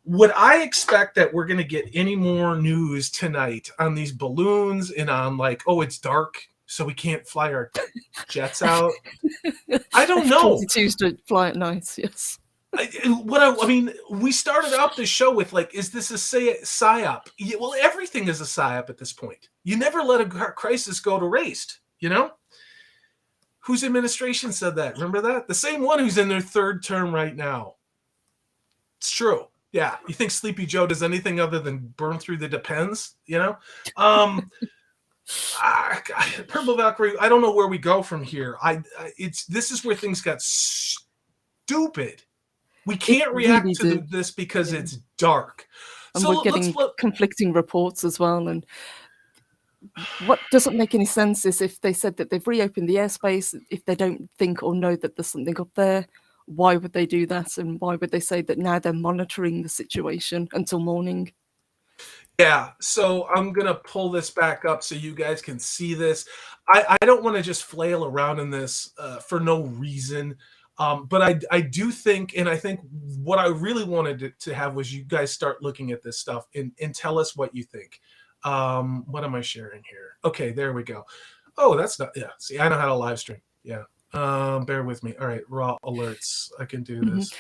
Would I expect that we're going to get any more news tonight on these balloons and on like, oh, it's dark, so we can't fly our jets out? I don't know. F-22s don't fly at night, yes. I mean, we started out this show with like, is this a psyop? Yeah, well, everything is a psyop at this point. You never let a crisis go to waste, Whose administration said that? Remember that? The same one who's in their third term right now. It's true. Yeah. You think Sleepy Joe does anything other than burn through the depends, Purple Valkyrie, I don't know where we go from here. This is where things got stupid. We can't react to this because it's dark. And so we're getting conflicting reports as well. And what doesn't make any sense is if they said that they've reopened the airspace, if they don't think or know that there's something up there, why would they do that? And why would they say that now they're monitoring the situation until morning? Yeah, so I'm gonna pull this back up so you guys can see this. I don't want to just flail around in this for no reason, but I do think, and I think what I really wanted to have was you guys start looking at this stuff and tell us what you think. What am I sharing here? Okay, there we go. Oh, that's not, yeah. See, I know how to live stream. Yeah. Bear with me. All right, raw alerts. I can do Mhm. this.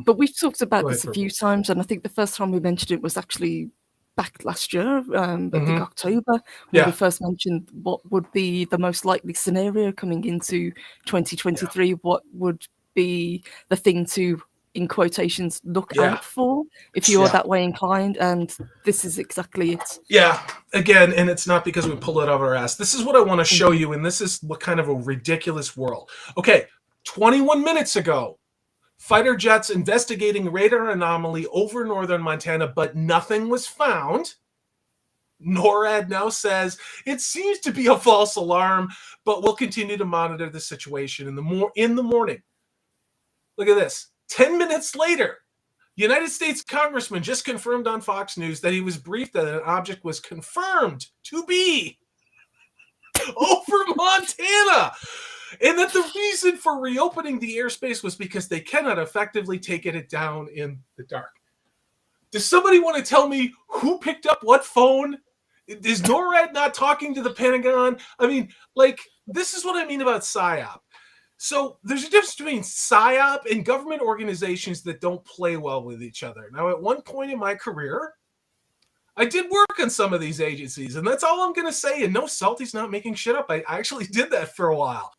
But we've talked about Go ahead, this a Purple. few times, and I think the first time we mentioned it was actually back last year, I think Hmm. October, when we Yeah, first mentioned what would be the most likely scenario coming into yeah, 2023, what would be the thing to, in quotations, look yeah, out for if you are yeah. that way inclined, and this is exactly it. Yeah, again, and it's not because we pulled it out of our ass. This is what I want to show Mhm. you, and this is what kind of a ridiculous world. Okay, 21 minutes ago, fighter jets investigating radar anomaly over northern Montana, but nothing was found. NORAD now says it seems to be a false alarm, but we'll continue to monitor the situation in the morning. Look at this. 10 minutes later, United States Congressman just confirmed on Fox News that he was briefed that an object was confirmed to be over Montana, and that the reason for reopening the airspace was because they cannot effectively take it down in the dark. Does somebody want to tell me who picked up what phone? Is NORAD not talking to the Pentagon? I mean, like, this is what I mean about PSYOP. So there's a difference between PSYOP and government organizations that don't play well with each other. Now, at one point in my career, I did work on some of these agencies, and that's all I'm going to say. And no, Salty's not making shit up. I actually did that for a while.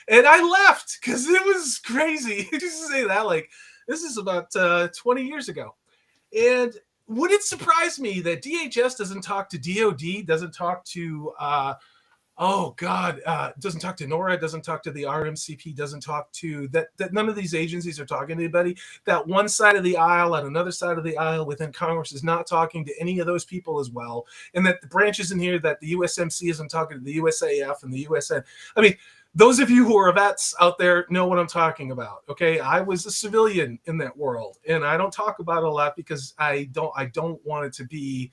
And I left because it was crazy. Just to say that, like, this is about 20 years ago. And would it surprise me that DHS doesn't talk to DOD, doesn't talk to oh God, doesn't talk to NORAD, doesn't talk to the RMCP, doesn't talk to that none of these agencies are talking to anybody. That one side of the aisle and another side of the aisle within Congress is not talking to any of those people as well. And that the branches in here, that the USMC isn't talking to the USAF and the USN. I mean, those of you who are vets out there know what I'm talking about. Okay. I was a civilian in that world, and I don't talk about it a lot because I don't want it to be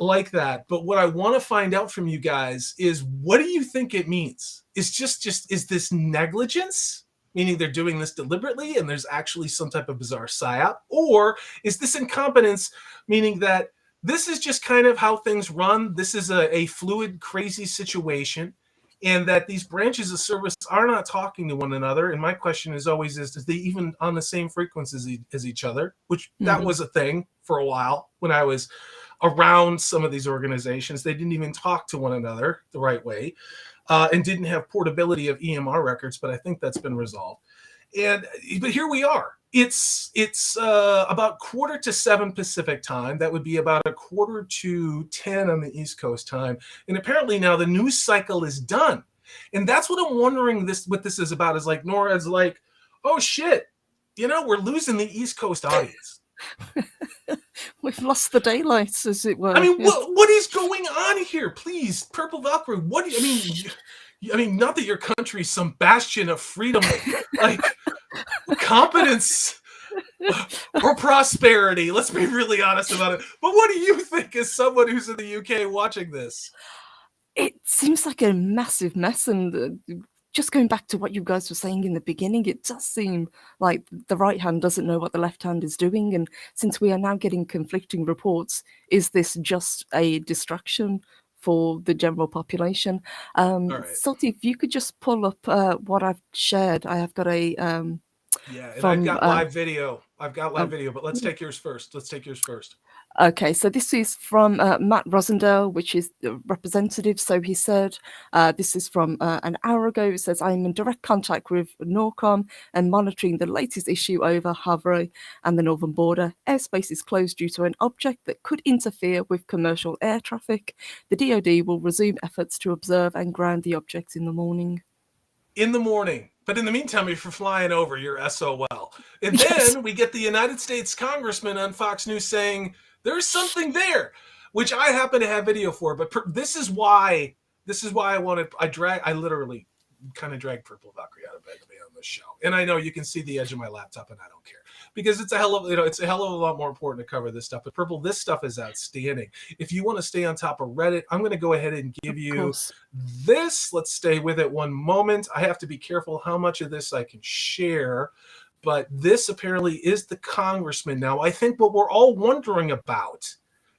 like that. But what I want to find out from you guys is, what do you think it means? Is just is this negligence, meaning they're doing this deliberately and there's actually some type of bizarre psyop, or is this incompetence, meaning that this is just kind of how things run? This is a fluid, crazy situation, and that these branches of service are not talking to one another. And my question is always, is they even on the same frequencies as each other? Which that Mhm. was a thing for a while when I was around some of these organizations. They didn't even talk to one another the right way, and didn't have portability of EMR records. But I think that's been resolved. And but here we are. It's about 6:45 Pacific time. That would be about 9:45 on the East Coast time. And apparently now the news cycle is done. And that's what I'm wondering. What this is about is, like, NORAD's like, oh shit, we're losing the East Coast audience. We've lost the daylight, as it I were. mean, Yes. what is going on here? Please, Purple Valkyrie. What do you, I mean, not that your country's some bastion of freedom, like competence or prosperity. Let's be really honest about it. But what do you think, as someone who's in the UK watching this? It seems like a massive mess, and just going back to what you guys were saying in the beginning, it does seem like the right hand doesn't know what the left hand is doing. And since we are now getting conflicting reports, is this just a distraction for the general population? All right. Salty, if you could just pull up what I've shared. I have got a Yeah, and I've from got live video. But let's take yours first. Okay, so this is from Matt Rosendale, which is the representative. So he said, this is from an hour ago. It says, I'm in direct contact with NORCOM and monitoring the latest issue over Havre and the northern border. Airspace is closed due to an object that could interfere with commercial air traffic. The DOD will resume efforts to observe and ground the object in the morning. In the morning. But in the meantime, if you're flying over, you're SOL. And Yes. then we get the United States Congressman on Fox News saying there's something there. which I happen to have video for. But this is why I literally kind of dragged Purple Valkyrie out of bed to be on this show. And I know you can see the edge of my laptop, and I don't care because it's a hell of a lot more important to cover this stuff. But Purple, this stuff is outstanding. If you want to stay on top of Reddit, I'm going to go ahead and give you this. Let's stay with it one moment. I have to be careful how much of this I can share. But this apparently is the congressman. Now, I think what we're all wondering about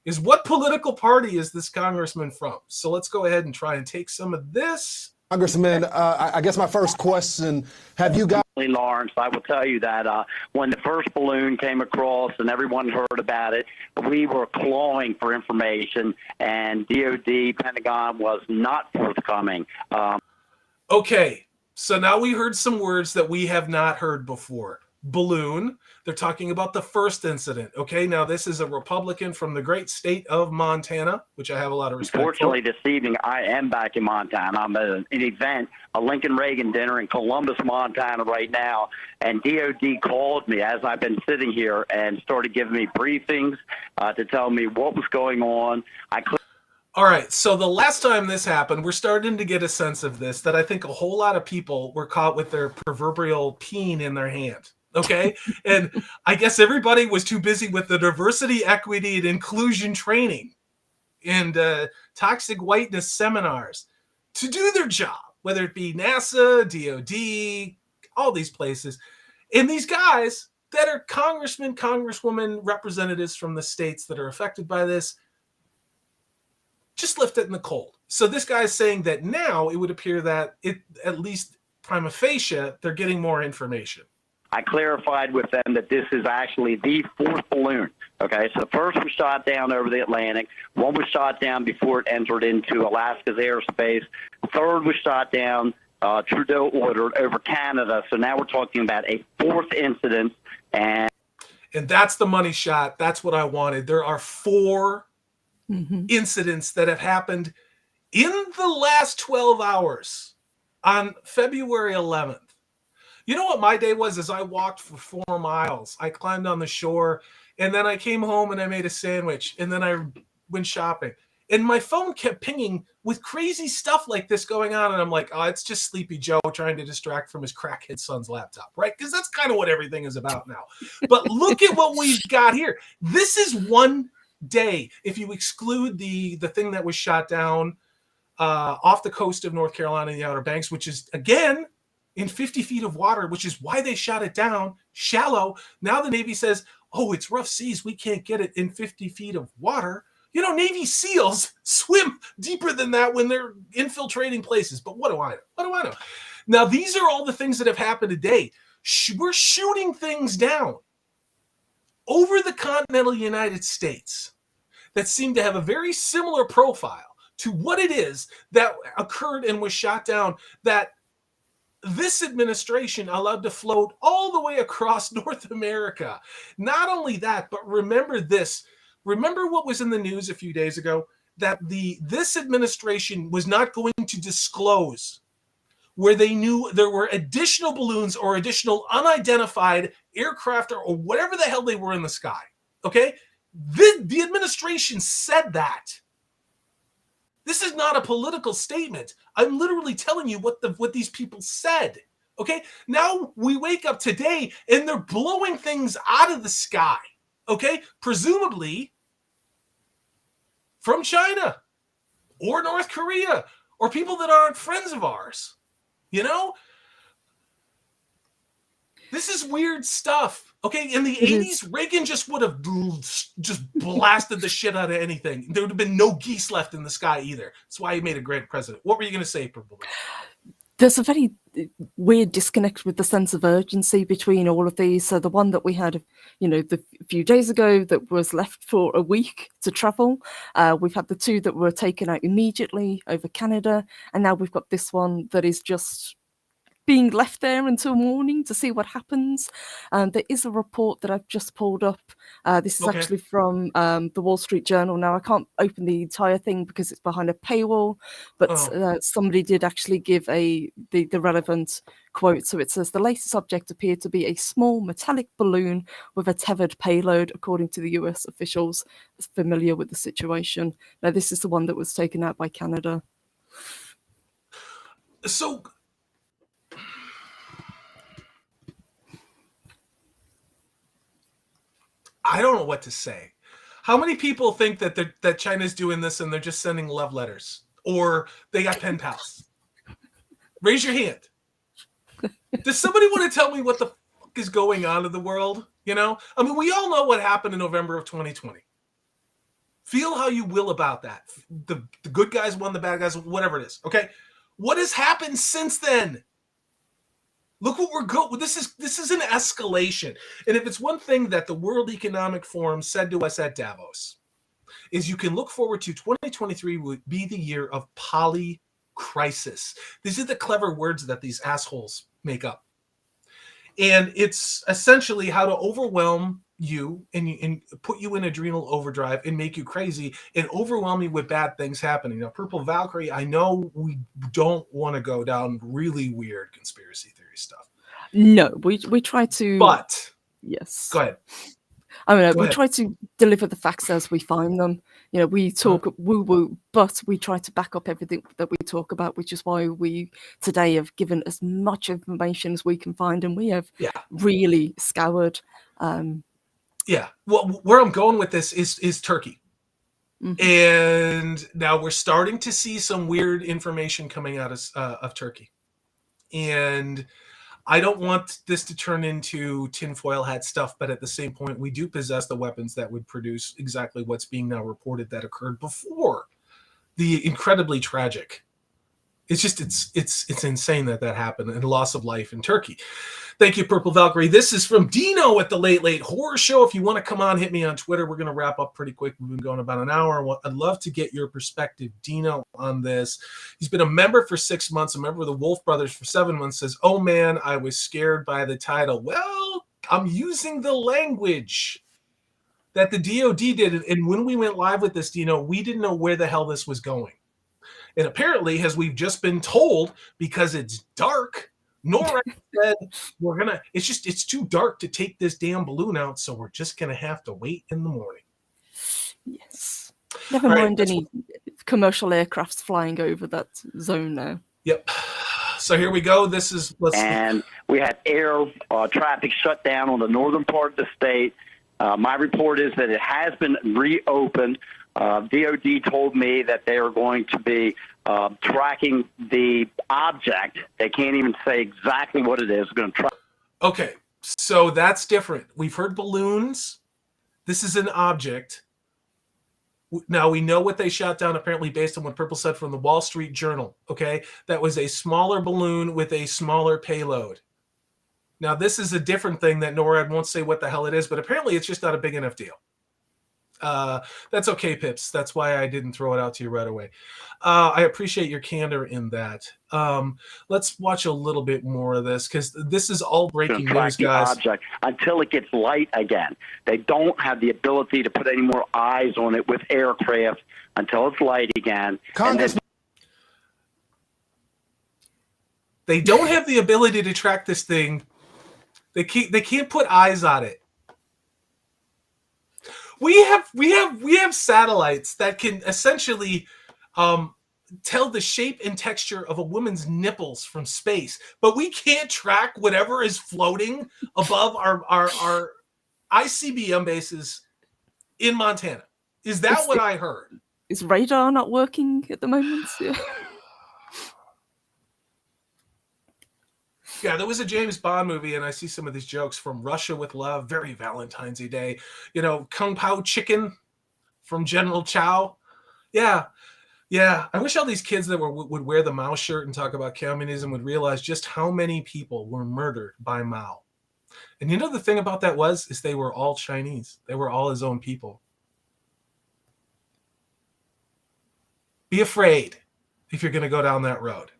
is what political party is this congressman from? So let's go ahead and try and take some of this. Congressman, I guess my first question, have you got... Lawrence, I will tell you that when the first balloon came across and everyone heard about it, we were clawing for information, and DOD, Pentagon was not forthcoming. Okay, so now we heard some words that we have not heard before. Balloon. They're talking about the first incident. Okay, now this is a Republican from the great state of Montana, which I have a lot of respect Fortunately, for. this evening, I am back in Montana. I'm at an event, a Lincoln Reagan dinner in Columbus, Montana right now, and DOD called me as I've been sitting here and started giving me briefings to tell me what was going on. All right, so the last time this happened, we're starting to get a sense of this, that I think a whole lot of people were caught with their proverbial peen in their hand. Okay. And I guess everybody was too busy with the diversity, equity, and inclusion training and toxic whiteness seminars to do their job, whether it be NASA, DOD, all these places. And these guys that are congressmen, congresswomen, representatives from the states that are affected by this, just left it in the cold. So this guy is saying that now it would appear that at least prima facie, they're getting more information. I clarified with them that this is actually the fourth balloon. Okay, so the first was shot down over the Atlantic. One was shot down before it entered into Alaska's airspace. Third was shot down, Trudeau ordered, over Canada. So now we're talking about a fourth incident. And that's the money shot. That's what I wanted. There are 4 incidents that have happened in the last 12 hours on February 11th. You know what my day was? Is I walked for 4 miles. I climbed on the shore, and then I came home and I made a sandwich, and then I went shopping. And my phone kept pinging with crazy stuff like this going on, and I'm like, oh, it's just Sleepy Joe trying to distract from his crackhead son's laptop, right? Because that's kind of what everything is about now. But look at what we've got here. This is one day. If you exclude the thing that was shot down off the coast of North Carolina in the Outer Banks, which is, again, in 50 feet of water, which is why they shot it down shallow. Now the Navy says, oh, it's rough seas. We can't get it in 50 feet of water. You know, Navy SEALs swim deeper than that when they're infiltrating places. But what do I know? What do I know? Now, these are all the things that have happened today. We're shooting things down over the continental United States that seem to have a very similar profile to what it is that occurred and was shot down, that this administration allowed to float all the way across North America. Not only that, but remember this. Remember what was in the news a few days ago? That this administration was not going to disclose where they knew there were additional balloons or additional unidentified aircraft or whatever the hell they were in the sky. Okay? The administration said that. This is not a political statement. I'm literally telling you what these people said. Okay? Now we wake up today and they're blowing things out of the sky. Okay? Presumably from China or North Korea or people that aren't friends of ours. You know? This is weird stuff. Okay, in the 80s, Reagan just would have just blasted the shit out of anything. There would have been no geese left in the sky either. That's why he made a great president. What were you going to say, Purple? There's a very weird disconnect with the sense of urgency between all of these. So the one that we had, a few days ago that was left for a week to travel. We've had the 2 that were taken out immediately over Canada. And now we've got this one that is just being left there until morning to see what happens. There is a report that I've just pulled up. This is Okay. actually from the Wall Street Journal. Now, I can't open the entire thing because it's behind a paywall, but somebody did actually give the relevant quote. So it says, the latest object appeared to be a small metallic balloon with a tethered payload, according to the US officials familiar with the situation. Now, this is the one that was taken out by Canada. So I don't know what to say. How many people think that China's doing this and they're just sending love letters, or they got pen pals? Raise your hand. Does somebody want to tell me what the fuck is going on in the world? You know, I mean, we all know what happened in November of 2020. Feel how you will about that. The good guys won, the bad guys, whatever it is. Okay, what has happened since then? Look what we're going. This is an escalation. And if it's one thing that the World Economic Forum said to us at Davos, is you can look forward to 2023 would be the year of polycrisis. These are the clever words that these assholes make up. And it's essentially how to overwhelm you and put you in adrenal overdrive and make you crazy and overwhelm you with bad things happening. Now, Purple Valkyrie, I know we don't want to go down really weird conspiracy theory stuff. No, we try to. But yes, go ahead. I mean, we try to deliver the facts as we find them. You know, we talk woo-woo, but we try to back up everything that we talk about, which is why we today have given as much information as we can find, and we have really scoured. Yeah. Well, where I'm going with this is Turkey. Mm-hmm. And now we're starting to see some weird information coming out of Turkey. And I don't want this to turn into tinfoil hat stuff, but at the same point, we do possess the weapons that would produce exactly what's being now reported that occurred before the incredibly tragic. It's just, it's insane that happened and loss of life in Turkey. Thank you, Purple Valkyrie. This is from Dino at the Late Late Horror Show. If you want to come on, hit me on Twitter. We're going to wrap up pretty quick. We've been going about an hour. I'd love to get your perspective, Dino, on this. He's been a member for 6 months, a member of the Wolf Brothers for 7 months, says, oh man, I was scared by the title. Well, I'm using the language that the DOD did. And when we went live with this, Dino, we didn't know where the hell this was going. And apparently, as we've just been told, because it's dark, NORAD said it's too dark to take this damn balloon out, so we're just gonna have to wait in the morning. Yes. Never mind any commercial aircrafts flying over that zone now. Yep. So here we go. And we had air traffic shut down on the northern part of the state. My report is that it has been reopened. DOD told me that they are going to be tracking the object. They can't even say exactly what it is. They're going to try. Okay, so that's different. We've heard balloons. This is an object. Now, we know what they shot down, apparently based on what Purple said from the Wall Street Journal, okay? That was a smaller balloon with a smaller payload. Now, this is a different thing that NORAD won't say what the hell it is, but apparently it's just not a big enough deal. That's okay, Pips. That's why I didn't throw it out to you right away. I appreciate your candor in that. Let's watch a little bit more of this, because this is all breaking news, guys. Object until it gets light again. They don't have the ability to put any more eyes on it with aircraft until it's light again. They don't have the ability to track this thing. They can't put eyes on it. We have satellites that can essentially tell the shape and texture of a woman's nipples from space, but we can't track whatever is floating above our ICBM bases in Montana. Is that what I heard? Is radar not working at the moment? Yeah. Yeah, there was a James Bond movie, and I see some of these jokes from Russia with Love, very Valentine's Day. You know, Kung Pao Chicken from General Chow. Yeah. I wish all these kids that would wear the Mao shirt and talk about communism would realize just how many people were murdered by Mao. And you know the thing about that is they were all Chinese. They were all his own people. Be afraid if you're going to go down that road.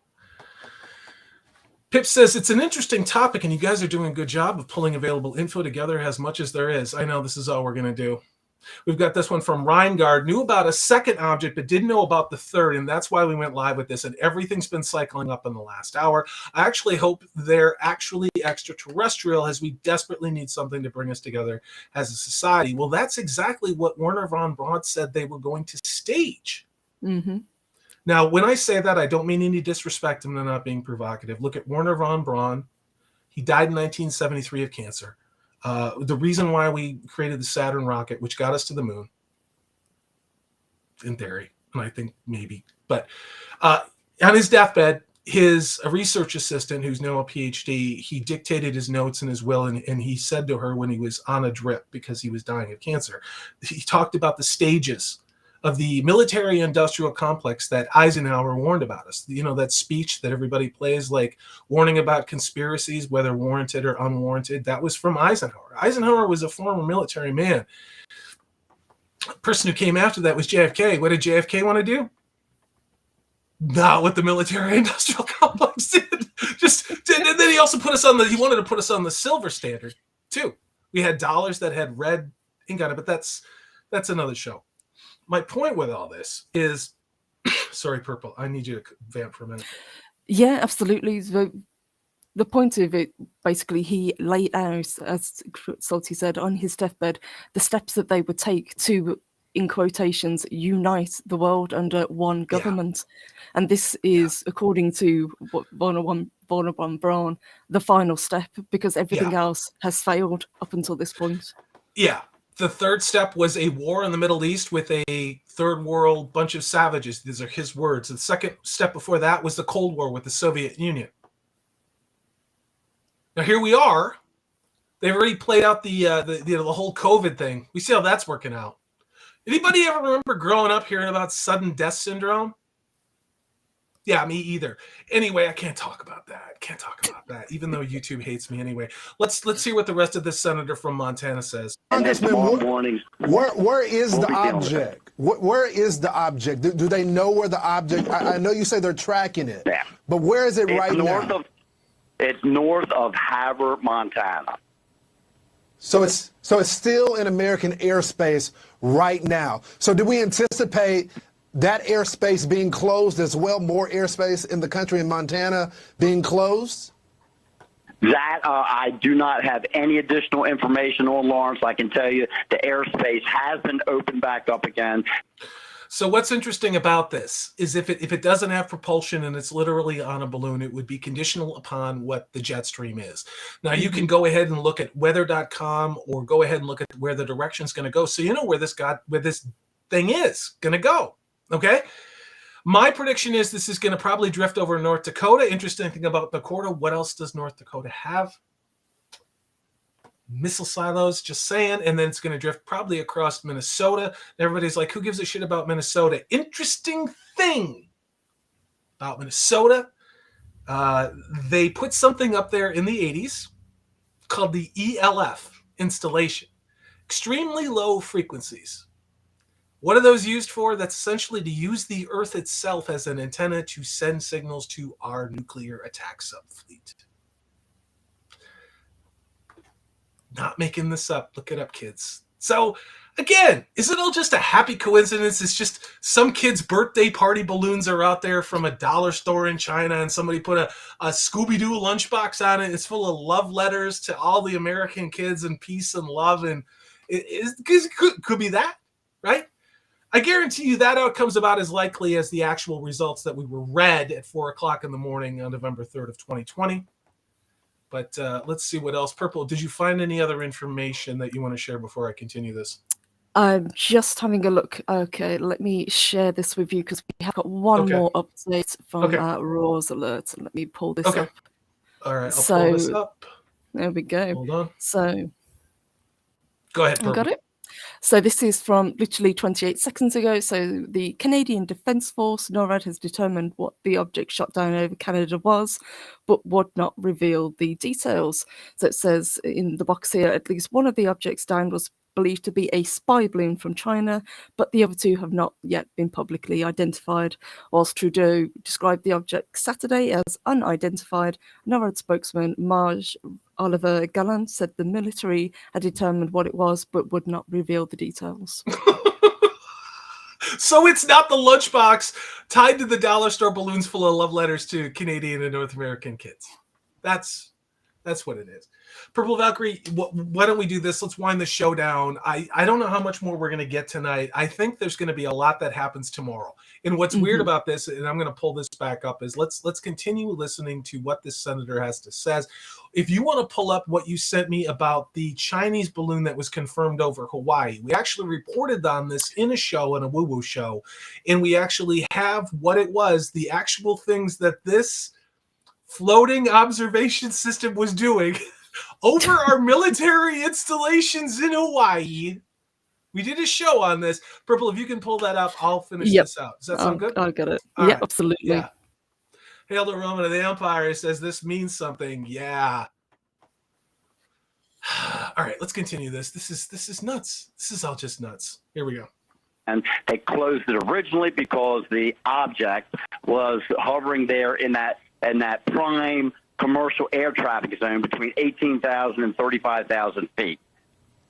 Pip says, it's an interesting topic, and you guys are doing a good job of pulling available info together as much as there is. I know this is all we're going to do. We've got this one from Reingard, knew about a second object, but didn't know about the third, and that's why we went live with this, and everything's been cycling up in the last hour. I actually hope they're actually extraterrestrial, as we desperately need something to bring us together as a society. Well, that's exactly what Werner von Braun said they were going to stage. Mm-hmm. Now, when I say that, I don't mean any disrespect, and I'm not being provocative. Look at Werner von Braun. He died in 1973 of cancer. The reason why we created the Saturn rocket, which got us to the moon, in theory, and I think maybe, but on his deathbed, a research assistant, who's now a PhD, he dictated his notes in his will, and he said to her when he was on a drip because he was dying of cancer, he talked about the stages of the military-industrial complex that Eisenhower warned about us. You know, that speech that everybody plays, like warning about conspiracies, whether warranted or unwarranted, that was from Eisenhower. Eisenhower was a former military man. The person who came after that was JFK. What did JFK want to do? Not what the military-industrial complex did. And then he also he wanted to put us on the silver standard, too. We had dollars that had red ink on it, but that's another show. My point with all this is, sorry, Purple, I need you to vamp for a minute. Yeah, absolutely. The point of it, basically, he laid out, as Salty said, on his deathbed, the steps that they would take to, in quotations, unite the world under one government. Yeah. And this is, according to Werner von Braun, the final step, because everything else has failed up until this point. Yeah. The third step was a war in the Middle East with a third world bunch of savages. These are his words. The second step before that was the Cold War with the Soviet Union. Now here we are. They've already played out the whole COVID thing. We see how that's working out. Anybody ever remember growing up hearing about sudden death syndrome? Yeah, me either. Anyway, I can't talk about that. Even though YouTube hates me anyway. Let's hear what the rest of this senator from Montana says. Congressman, where is the object? Where is the object? Do they know where the object? I know you say they're tracking it, but where is it right now? It's north of Havre, Montana. So it's still in American airspace right now. So do we anticipate that airspace being closed as well, more airspace in the country in Montana being closed? That I do not have any additional information on, Lawrence. I can tell you the airspace has been opened back up again. So what's interesting about this is if it doesn't have propulsion and it's literally on a balloon, it would be conditional upon what the jet stream is. Now you can go ahead and look at weather.com or go ahead and look at where the direction is going to go, so you know where this thing is going to go. Okay, my prediction is this is going to probably drift over North Dakota. Interesting thing about Dakota, what else does North Dakota have? Missile silos, just saying. And then it's going to drift probably across Minnesota. Everybody's like, who gives a shit about Minnesota? Interesting thing about Minnesota, they put something up there in the 80s called the ELF installation. Extremely low frequencies. What are those used for? That's essentially to use the Earth itself as an antenna to send signals to our nuclear attack subfleet. Not making this up. Look it up, kids. So, again, is it all just a happy coincidence? It's just some kid's birthday party balloons are out there from a dollar store in China, and somebody put a Scooby-Doo lunchbox on it. It's full of love letters to all the American kids and peace and love. And it could be that, right? I guarantee you that outcome's about as likely as the actual results that we were read at 4 o'clock in the morning on November 3rd of 2020. But let's see what else. Purple, did you find any other information that you want to share before I continue this? I'm just having a look. Okay, let me share this with you because we have got one more update from Raw's Alert. Let me pull this up. All right, I'll pull this up. There we go. Hold on. So, go ahead, Purple. Got it? So this is from literally 28 seconds ago. So the Canadian Defence Force, NORAD, has determined what the object shot down over Canada was, but would not reveal the details. So it says in the box here, at least one of the objects down was believed to be a spy balloon from China, but the other two have not yet been publicly identified. Whilst Trudeau described the object Saturday as unidentified, another spokesman, Marge Oliver Gallant, said the military had determined what it was but would not reveal the details. So it's not the lunchbox tied to the dollar store balloons full of love letters to Canadian and North American kids. That's what it is. Purple Valkyrie, why don't we do this? Let's wind the show down. I don't know how much more we're going to get tonight. I think there's going to be a lot that happens tomorrow. And what's weird about this, and I'm going to pull this back up, is let's continue listening to what this senator has to say. If you want to pull up what you sent me about the Chinese balloon that was confirmed over Hawaii, we actually reported on this in a show, in a woo-woo show, and we actually have what it was, the actual things that this floating observation system was doing over our military installations in Hawaii. We did a show on this. Purple, if you can pull that up, I'll finish this out. Does that sound good? I'll get it. All Yeah, right. absolutely. Yeah. Hail the Roman of the Empire says this means something. Yeah. All right, let's continue this. This is nuts. This is all just nuts. Here we go. And they closed it originally because the object was hovering there in that prime commercial air traffic zone between 18,000 and 35,000 feet.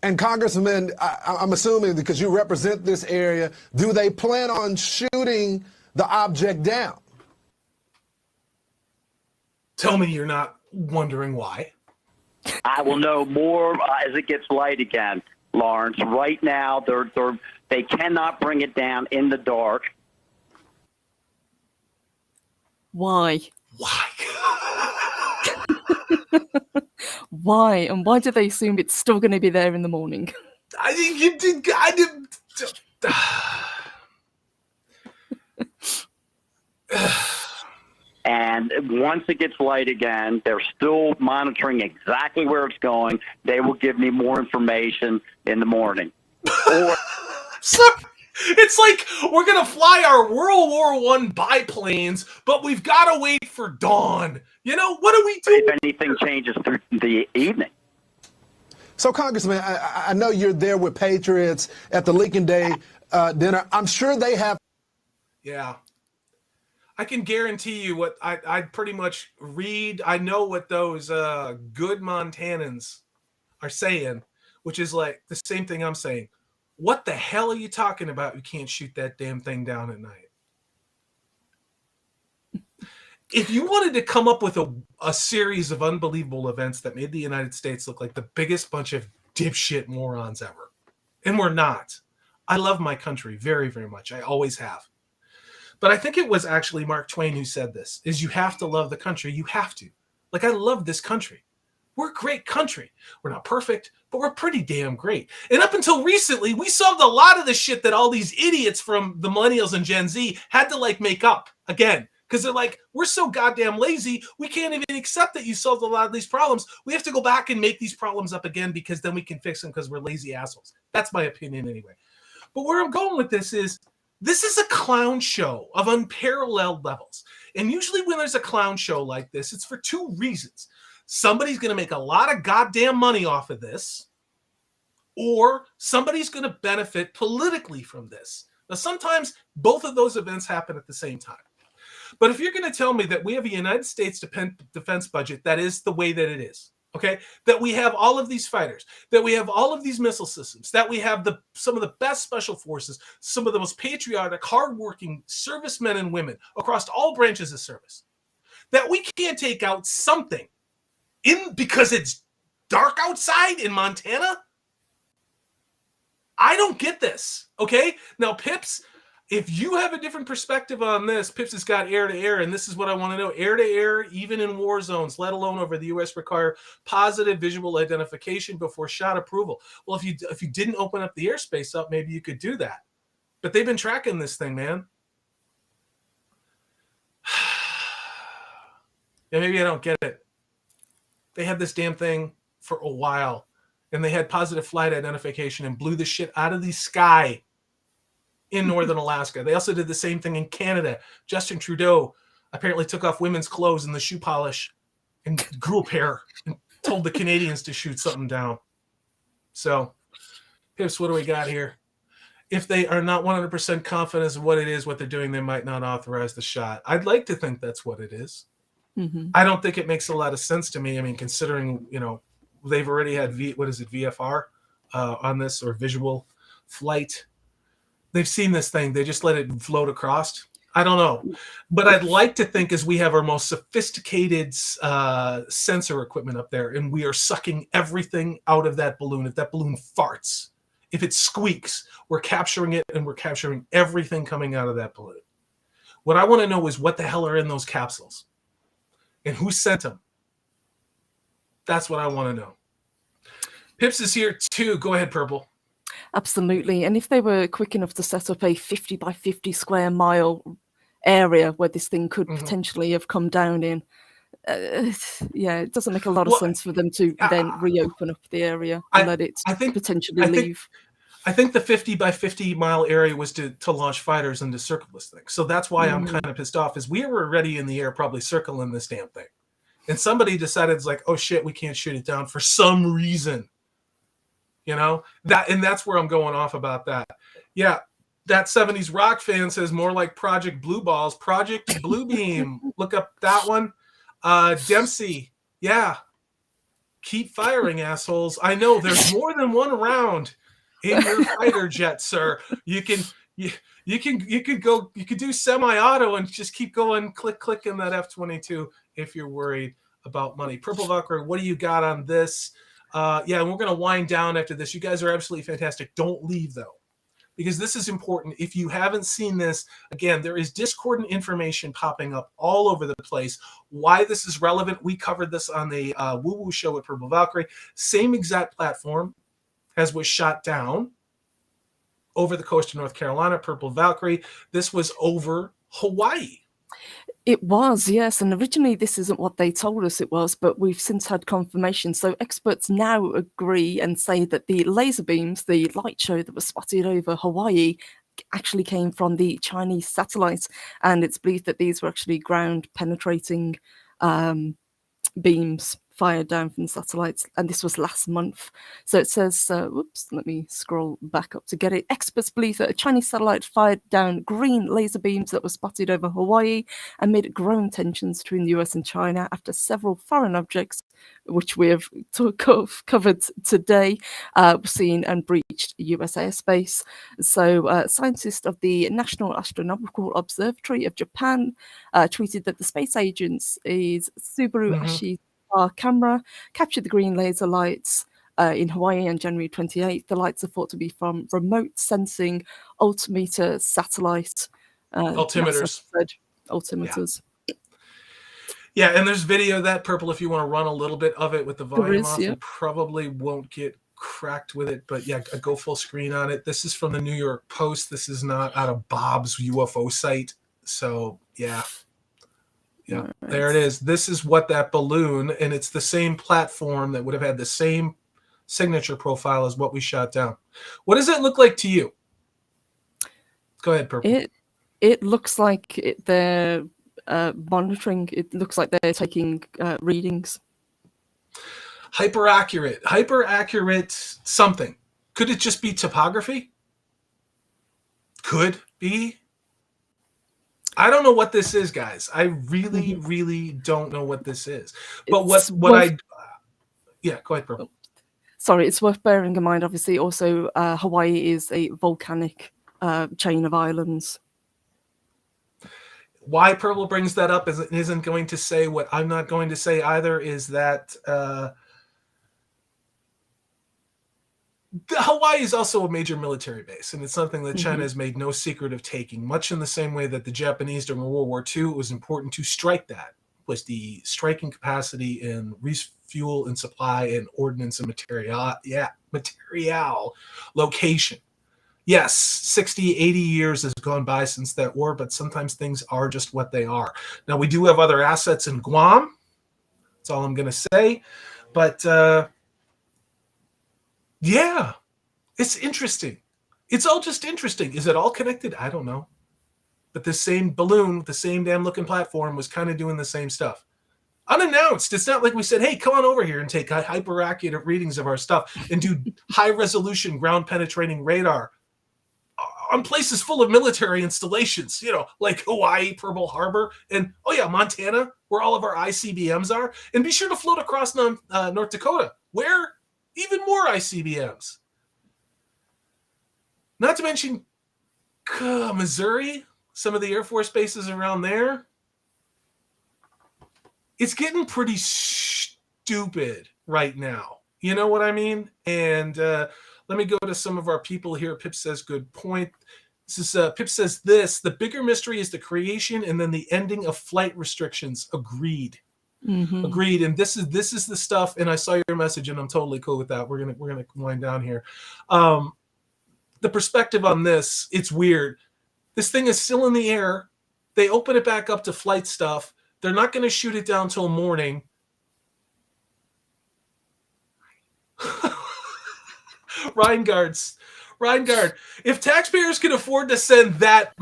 And Congressman, I'm assuming because you represent this area, do they plan on shooting the object down? Tell me you're not wondering why. I will know more as it gets light again, Lawrence. Right now, they cannot bring it down in the dark. Why? Why? Why? And why do they assume it's still going to be there in the morning? I think you did. I did. And once it gets light again, they're still monitoring exactly where it's going. They will give me more information in the morning. Or So, it's like we're gonna fly our World War I biplanes, but we've got to wait for dawn. You know, what do we do? if anything changes through the evening. So, Congressman, I know you're there with Patriots at the Lincoln Day dinner. I'm sure they have. Yeah. I can guarantee you what I pretty much read. I know what those good Montanans are saying, which is like the same thing I'm saying. What the hell are you talking about? You can't shoot that damn thing down at night. If you wanted to come up with a series of unbelievable events that made the United States look like the biggest bunch of dipshit morons ever, and we're not. I love my country very, very much. I always have. But I think it was actually Mark Twain who said this, is you have to love the country. You have to. Like, I love this country. We're a great country. We're not perfect, but we're pretty damn great. And up until recently, we solved a lot of the shit that all these idiots from the millennials and Gen Z had to, like, make up again. Because they're like, we're so goddamn lazy, we can't even accept that you solved a lot of these problems. We have to go back and make these problems up again because then we can fix them because we're lazy assholes. That's my opinion anyway. But where I'm going with this is a clown show of unparalleled levels. And usually when there's a clown show like this, it's for two reasons. Somebody's going to make a lot of goddamn money off of this, or somebody's going to benefit politically from this. Now, sometimes both of those events happen at the same time. But if you're going to tell me that we have a United States defense budget that is the way that it is, okay, that we have all of these fighters, that we have all of these missile systems, that we have some of the best special forces, some of the most patriotic, hardworking servicemen and women across all branches of service, that we can't take out something because it's dark outside in Montana? I don't get this, okay? Now, Pips, if you have a different perspective on this, Pips has got air-to-air, and this is what I want to know. Air-to-air, even in war zones, let alone over the U.S., require positive visual identification before shot approval. Well, if you didn't open up the airspace up, maybe you could do that. But they've been tracking this thing, man. Yeah, maybe I don't get it. They had this damn thing for a while, and they had positive flight identification and blew the shit out of the sky in northern Alaska. They also did the same thing in Canada. Justin Trudeau apparently took off women's clothes and the shoe polish and grew a pair and told the Canadians to shoot something down. So Pips, what do we got here? If they are not 100% confident as what it is, what they're doing, they might not authorize the shot. I'd like to think that's what it is. Mm-hmm. I don't think it makes a lot of sense to me. I mean, considering, they've already had VFR on this, or visual flight. They've seen this thing. They just let it float across. I don't know. But I'd like to think as we have our most sophisticated sensor equipment up there, and we are sucking everything out of that balloon. If that balloon farts, if it squeaks, we're capturing it, and we're capturing everything coming out of that balloon. What I want to know is what the hell are in those capsules and who sent them. That's what I want to know. Pips is here too. Go ahead, Purple. Absolutely. And if they were quick enough to set up a 50 by 50 square mile area where this thing could potentially have come down in, it doesn't make a lot of sense for them to then reopen up the area and let it potentially leave. I think the 50 by 50 mile area was to launch fighters and to circle this thing. So that's why I'm kind of pissed off, is we were already in the air probably circling this damn thing. And somebody decided, it's like, oh shit, we can't shoot it down for some reason. That's where I'm going off about that. Yeah, that 70s rock fan says more like Project Blue Balls, Project Bluebeam. Look up that one. Dempsey, yeah. Keep firing, assholes. I know there's more than one round in your fighter jet, sir. You could do semi-auto and just keep going, click in that F-22 if you're worried about money. Purple Valkyrie, what do you got on this? And we're going to wind down after this. You guys are absolutely fantastic. Don't leave, though, because this is important. If you haven't seen this, again, there is discordant information popping up all over the place. Why this is relevant, we covered this on the Woo Woo show with Purple Valkyrie. Same exact platform as was shot down over the coast of North Carolina, Purple Valkyrie. This was over Hawaii. It was, yes. And originally this isn't what they told us it was, but we've since had confirmation. So experts now agree and say that the laser beams, the light show that was spotted over Hawaii, actually came from the Chinese satellite. And it's believed that these were actually ground penetrating beams fired down from satellites, and this was last month. So it says, let me scroll back up to get it. Experts believe that a Chinese satellite fired down green laser beams that were spotted over Hawaii amid growing tensions between the US and China after several foreign objects, which we have covered today, were seen and breached US airspace. So scientists of the National Astronomical Observatory of Japan tweeted that the space agency's Subaru Ashi camera captured the green laser lights in Hawaii on January 28th. The lights are thought to be from remote sensing altimeter satellite. Altimeters. Altimeters. Yeah, and there's video of that, Purple, if you want to run a little bit of it with the volume off. Yeah. You probably won't get cracked with it, but yeah, go full screen on it. This is from the New York Post. This is not out of Bob's UFO site. So, yeah. Yeah, right. There it is. This is what that balloon, and it's the same platform that would have had the same signature profile as what we shot down. What does it look like to you? Go ahead, Purple. It looks like they're monitoring. It looks like they're taking readings. Hyper accurate something. Could it just be topography? Could be. I don't know what this is, guys. I really, really don't know what this is. But go ahead, Purple. Sorry, it's worth bearing in mind, obviously, also Hawaii is a volcanic chain of islands. Why Purple brings that up isn't going to say what I'm not going to say either, is that Hawaii is also a major military base, and it's something that China has made no secret of taking, much in the same way that the Japanese during World War II, it was important to strike that, was the striking capacity in refuel and supply and ordnance and material location. Yes, 60, 80 years has gone by since that war, but sometimes things are just what they are. Now, we do have other assets in Guam. That's all I'm going to say. But yeah, it's interesting. It's all just interesting. Is it all connected? I don't know. But this same balloon, the same damn looking platform was kind of doing the same stuff. unannounced. It's not like we said, hey, come on over here and take hyper accurate readings of our stuff and do high resolution ground penetrating radar on places full of military installations, like Hawaii, Pearl Harbor, and Montana, where all of our ICBMs are. And be sure to float across North Dakota, where even more ICBMs. Not to mention Missouri, some of the Air Force bases around there. It's getting pretty stupid right now. You know what I mean? And let me go to some of our people here. Pip says, good point. This is Pip says this: the bigger mystery is the creation and then the ending of flight restrictions. Agreed. Mm-hmm. Agreed. And this is the stuff. And I saw your message, and I'm totally cool with that. We're gonna wind down here. The perspective on this, it's weird. This thing is still in the air. They open it back up to flight stuff. They're not going to shoot it down till morning. Reingard, if taxpayers can afford to send that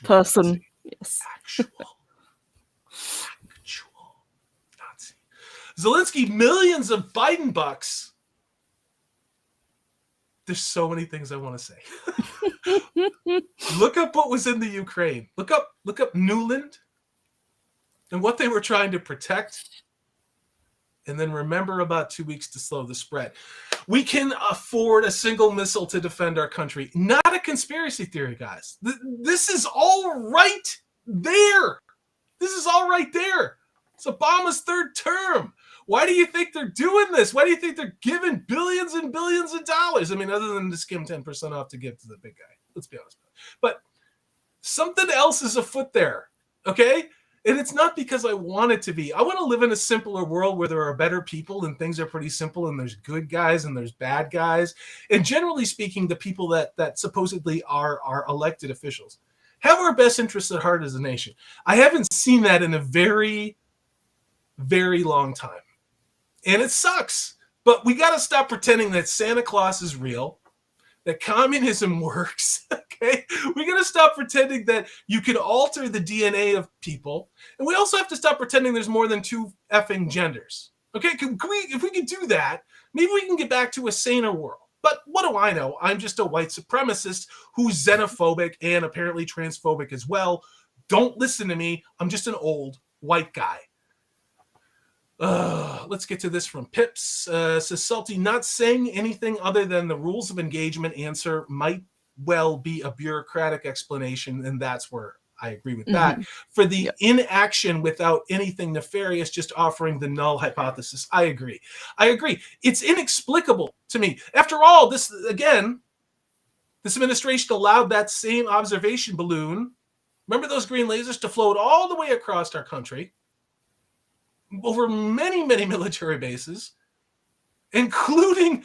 person, yes, actual Nazi Zelensky millions of Biden bucks. There's so many things I want to say. Look up what was in the Ukraine. Look up Newland and what they were trying to protect. And then remember about 2 weeks to slow the spread. We can afford a single missile to defend our country. Not a conspiracy theory, guys. This is all right there. This is all right there. It's Obama's third term. Why do you think they're doing this? Why do you think they're giving billions and billions of dollars? I mean, other than to skim 10% off to give to the big guy. Let's be honest. But something else is afoot there, okay? And it's not because I want it to be. I want to live in a simpler world where there are better people and things are pretty simple and there's good guys and there's bad guys. And generally speaking, the people that supposedly are elected officials have our best interests at heart as a nation. I haven't seen that in a very, very long time. And it sucks. But we got to stop pretending that Santa Claus is real, that communism works, okay? We got to stop pretending that you can alter the DNA of people. And we also have to stop pretending there's more than two effing genders, okay? If we can do that, maybe we can get back to a saner world. But what do I know? I'm just a white supremacist who's xenophobic and apparently transphobic as well. Don't listen to me. I'm just an old white guy. Let's get to this from Pips. Says Salty, not saying anything other than the rules of engagement answer might well be a bureaucratic explanation, and that's where I agree with that. For the inaction without anything nefarious, just offering the null hypothesis. I agree. It's inexplicable to me. After all, this administration allowed that same observation balloon, remember those green lasers, to float all the way across our country over many, many military bases, including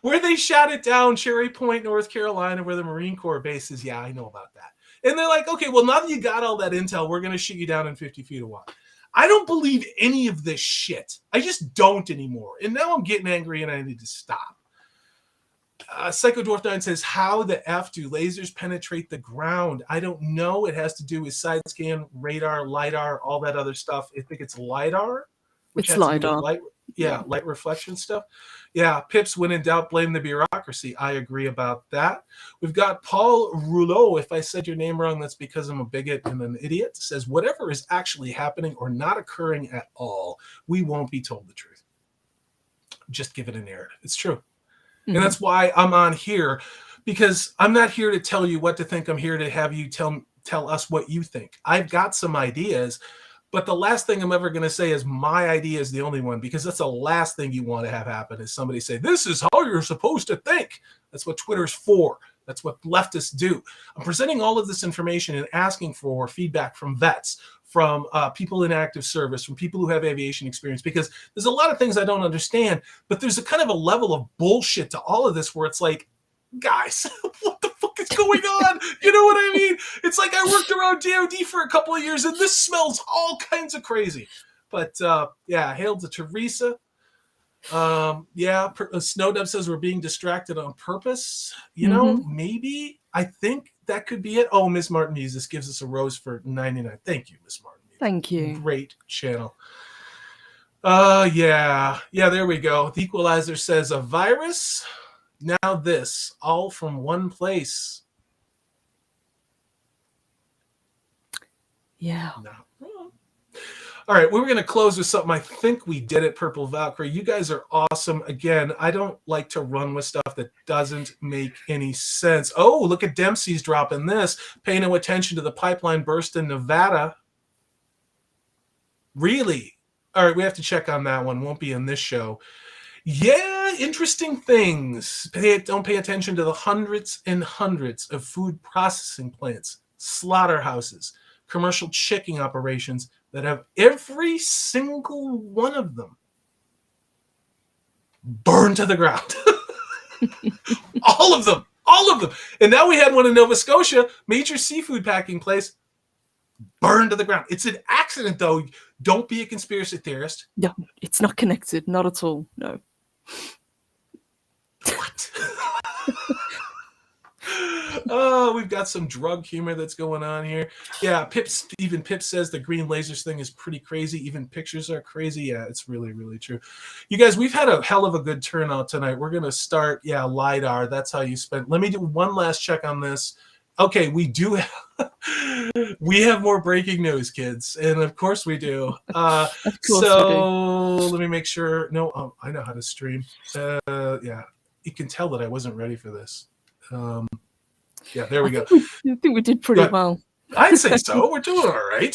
where they shot it down, Cherry Point, North Carolina, where the Marine Corps base is. Yeah, I know about that. And they're like, okay, well, now that you got all that intel, we're going to shoot you down in 50 feet of water. I don't believe any of this shit. I just don't anymore. And now I'm getting angry and I need to stop. Psycho Dwarf 9 says, how the F do lasers penetrate the ground? I don't know. It has to do with side scan, radar, LiDAR, all that other stuff. I think it's LiDAR. It's LiDAR. Light reflection stuff. Yeah, Pips, when in doubt, blame the bureaucracy. I agree about that. We've got Paul Rouleau. If I said your name wrong, that's because I'm a bigot and an idiot. Says, whatever is actually happening or not occurring at all, we won't be told the truth. Just give it a narrative. It's true. And that's why I'm on here, because I'm not here to tell you what to think. I'm here to have you tell us what you think. I've got some ideas, but the last thing I'm ever going to say is my idea is the only one, because that's the last thing you want to have happen is somebody say, this is how you're supposed to think. That's what Twitter's for. That's what leftists do. I'm presenting all of this information and asking for feedback from vets, from people in active service, from people who have aviation experience, because there's a lot of things I don't understand, but there's a kind of a level of bullshit to all of this where it's like, guys, what the fuck is going on? You know what I mean? It's like I worked around DOD for a couple of years and this smells all kinds of crazy. But hail to Teresa. Snowdob says we're being distracted on purpose. You know, maybe. I think that could be it. Oh, Miss Martin Muses gives us a rose for 99. Thank you, Miss Martin. Thank you. Great channel. Yeah, there we go. The Equalizer says a virus. Now this, all from one place. Yeah. Not wrong. All right, we're going to close with something. I think we did it, Purple Valkyrie. You guys are awesome. Again, I don't like to run with stuff that doesn't make any sense. Oh, look at Dempsey's dropping this. Pay no attention to the pipeline burst in Nevada. Really? All right, we have to check on that one. Won't be in this show. Yeah, interesting things. Don't pay attention to the hundreds and hundreds of food processing plants, slaughterhouses, commercial chicken operations that have every single one of them burned to the ground. All of them. And now we had one in Nova Scotia, major seafood packing place, burned to the ground. It's an accident, though. Don't be a conspiracy theorist. No, it's not connected. Not at all. No. What? Oh, we've got some drug humor that's going on here. Yeah, even Pip says the green lasers thing is pretty crazy. Even pictures are crazy. Yeah, it's really, really true. You guys, we've had a hell of a good turnout tonight. We're going to start, LiDAR. That's how you spend. Let me do one last check on this. Okay, we do we have more breaking news, kids. And of course we do. Of course so let me make sure. No, I know how to stream. Yeah, you can tell that I wasn't ready for this. Yeah, there we go. I think we did pretty well. I'd say so. We're doing all right,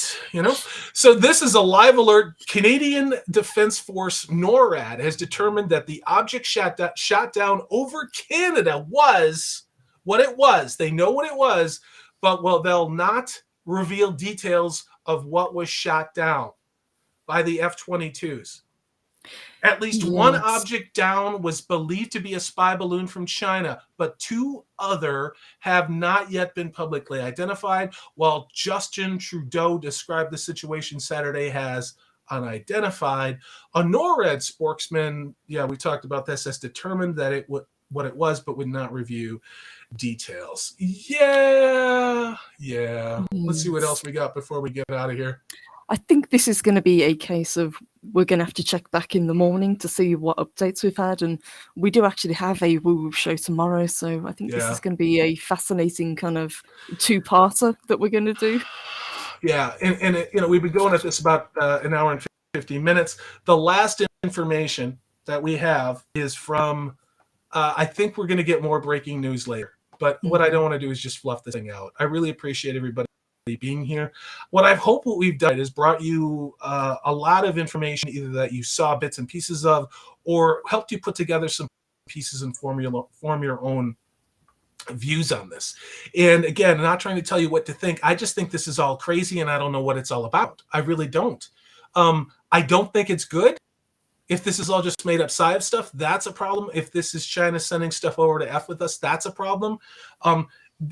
So this is a live alert. Canadian Defence Force NORAD has determined that the object shot down over Canada was what it was. They know what it was, but they'll not reveal details of what was shot down by the F-22s. At least one object down was believed to be a spy balloon from China, but two other have not yet been publicly identified, while Justin Trudeau described the situation Saturday as unidentified. A NORAD spokesman, we talked about this, has determined that what it was, but would not review details. Yeah. Let's see what else we got before we get out of here. I think this is going to be a case of we're going to have to check back in the morning to see what updates we've had. And we do actually have a woo-woo show tomorrow. So I think this is going to be a fascinating kind of two-parter that we're going to do. Yeah. And we've been going at this about an hour and 15 minutes. The last information that we have is from, I think we're going to get more breaking news later. But what I don't want to do is just fluff this thing out. I really appreciate everybody being here. What we've done is brought you a lot of information, either that you saw bits and pieces of, or helped you put together some pieces and form your own views on this. And again, I'm not trying to tell you what to think. I just think this is all crazy, and I don't know what it's all about. I really don't. I don't think it's good. If this is all just made up PSYOP stuff, that's a problem. If this is China sending stuff over to F with us, that's a problem.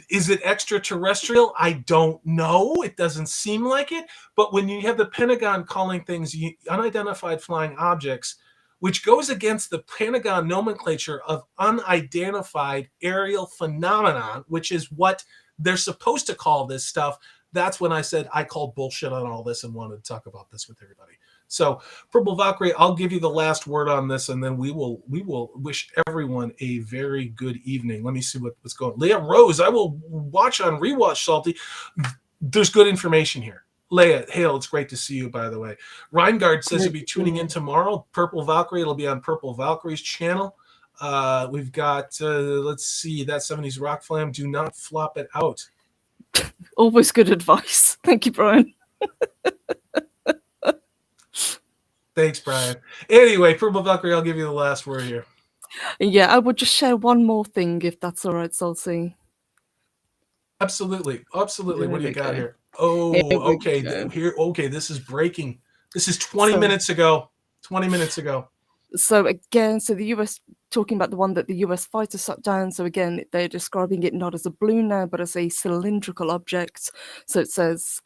Is it extraterrestrial? I don't know. It doesn't seem like it. But when you have the Pentagon calling things unidentified flying objects, which goes against the Pentagon nomenclature of unidentified aerial phenomenon, which is what they're supposed to call this stuff, that's when I said I called bullshit on all this and wanted to talk about this with everybody. So, Purple Valkyrie, I'll give you the last word on this, and then we will wish everyone a very good evening. Let me see what's going on. Leah Rose, I will watch on Rewatch, Salty. There's good information here. Leah, Hale, it's great to see you, by the way. Reingard says you'll be tuning in tomorrow. Purple Valkyrie, it'll be on Purple Valkyrie's channel. We've got, let's see, that 70s Rock Flam. Do not flop it out. Always good advice. Thank you, Brian. Thanks, Brian. Anyway, Purple Valkyrie, I'll give you the last word here. Yeah, I would just share one more thing, if that's all right, Salty. Absolutely. There What do you we got go. here? Oh, Here we okay. go. Okay, this is breaking. This is 20 minutes ago. 20 minutes ago. So again, the US, talking about the one that the US fighter shot down. So again, they're describing it not as a balloon now, but as a cylindrical object. So it says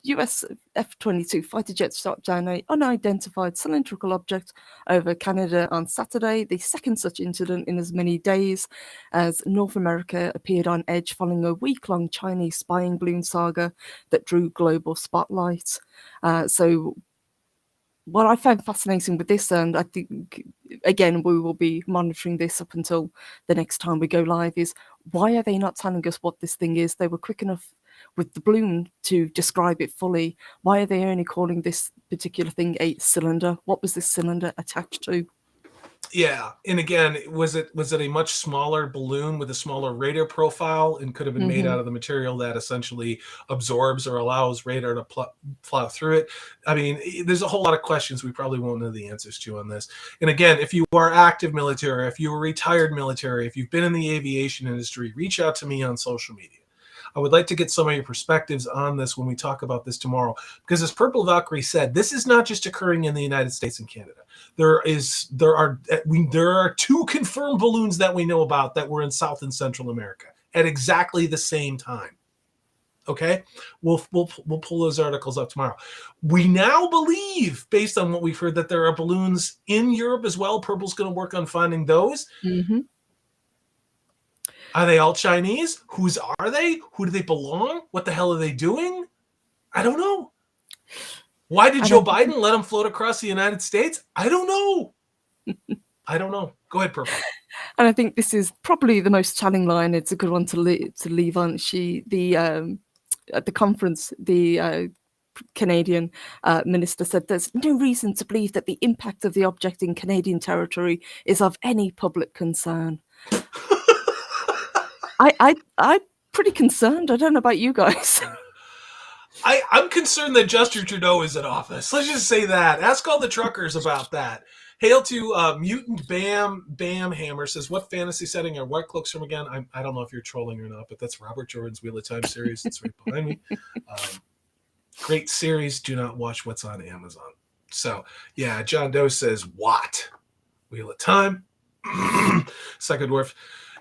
US F-22 fighter jets shot down an unidentified cylindrical object over Canada on Saturday, the second such incident in as many days, as North America appeared on edge following a week-long Chinese spying balloon saga that drew global spotlight. So what I found fascinating with this, and I think, again, we will be monitoring this up until the next time we go live, is why are they not telling us what this thing is? They were quick enough with the balloon to describe it fully. Why are they only calling this particular thing a cylinder? What was this cylinder attached to? Yeah, and again, was it a much smaller balloon with a smaller radar profile and could have been made out of the material that essentially absorbs or allows radar to plow through it? I mean, there's a whole lot of questions we probably won't know the answers to on this. And again, if you are active military, if you are retired military, if you've been in the aviation industry, reach out to me on social media. I would like to get some of your perspectives on this when we talk about this tomorrow, because as Purple Valkyrie said, this is not just occurring in the United States and Canada. There are 2 confirmed balloons that we know about that were in South and Central America at exactly the same time. Okay, we'll pull those articles up tomorrow. We now believe, based on what we've heard, that there are balloons in Europe as well. Purple's going to work on finding those. Are they all Chinese? Whose are they? Who do they belong? What the hell are they doing? I don't know. Why did Joe Biden let them float across the United States? I don't know. I don't know. Go ahead, Purple. And I think this is probably the most telling line. It's a good one to leave on. At the conference, the Canadian minister said there's no reason to believe that the impact of the object in Canadian territory is of any public concern. I'm pretty concerned. I don't know about you guys. I'm concerned that Justin Trudeau is in office. Let's just say that. Ask all the truckers about that. Hail to Mutant Bam Hammer says, what fantasy setting are White Cloaks from again? I don't know if you're trolling or not, but that's Robert Jordan's Wheel of Time series. It's right behind me. Great series. Do not watch what's on Amazon. So, yeah, John Doe says, what? Wheel of Time. Second Dwarf.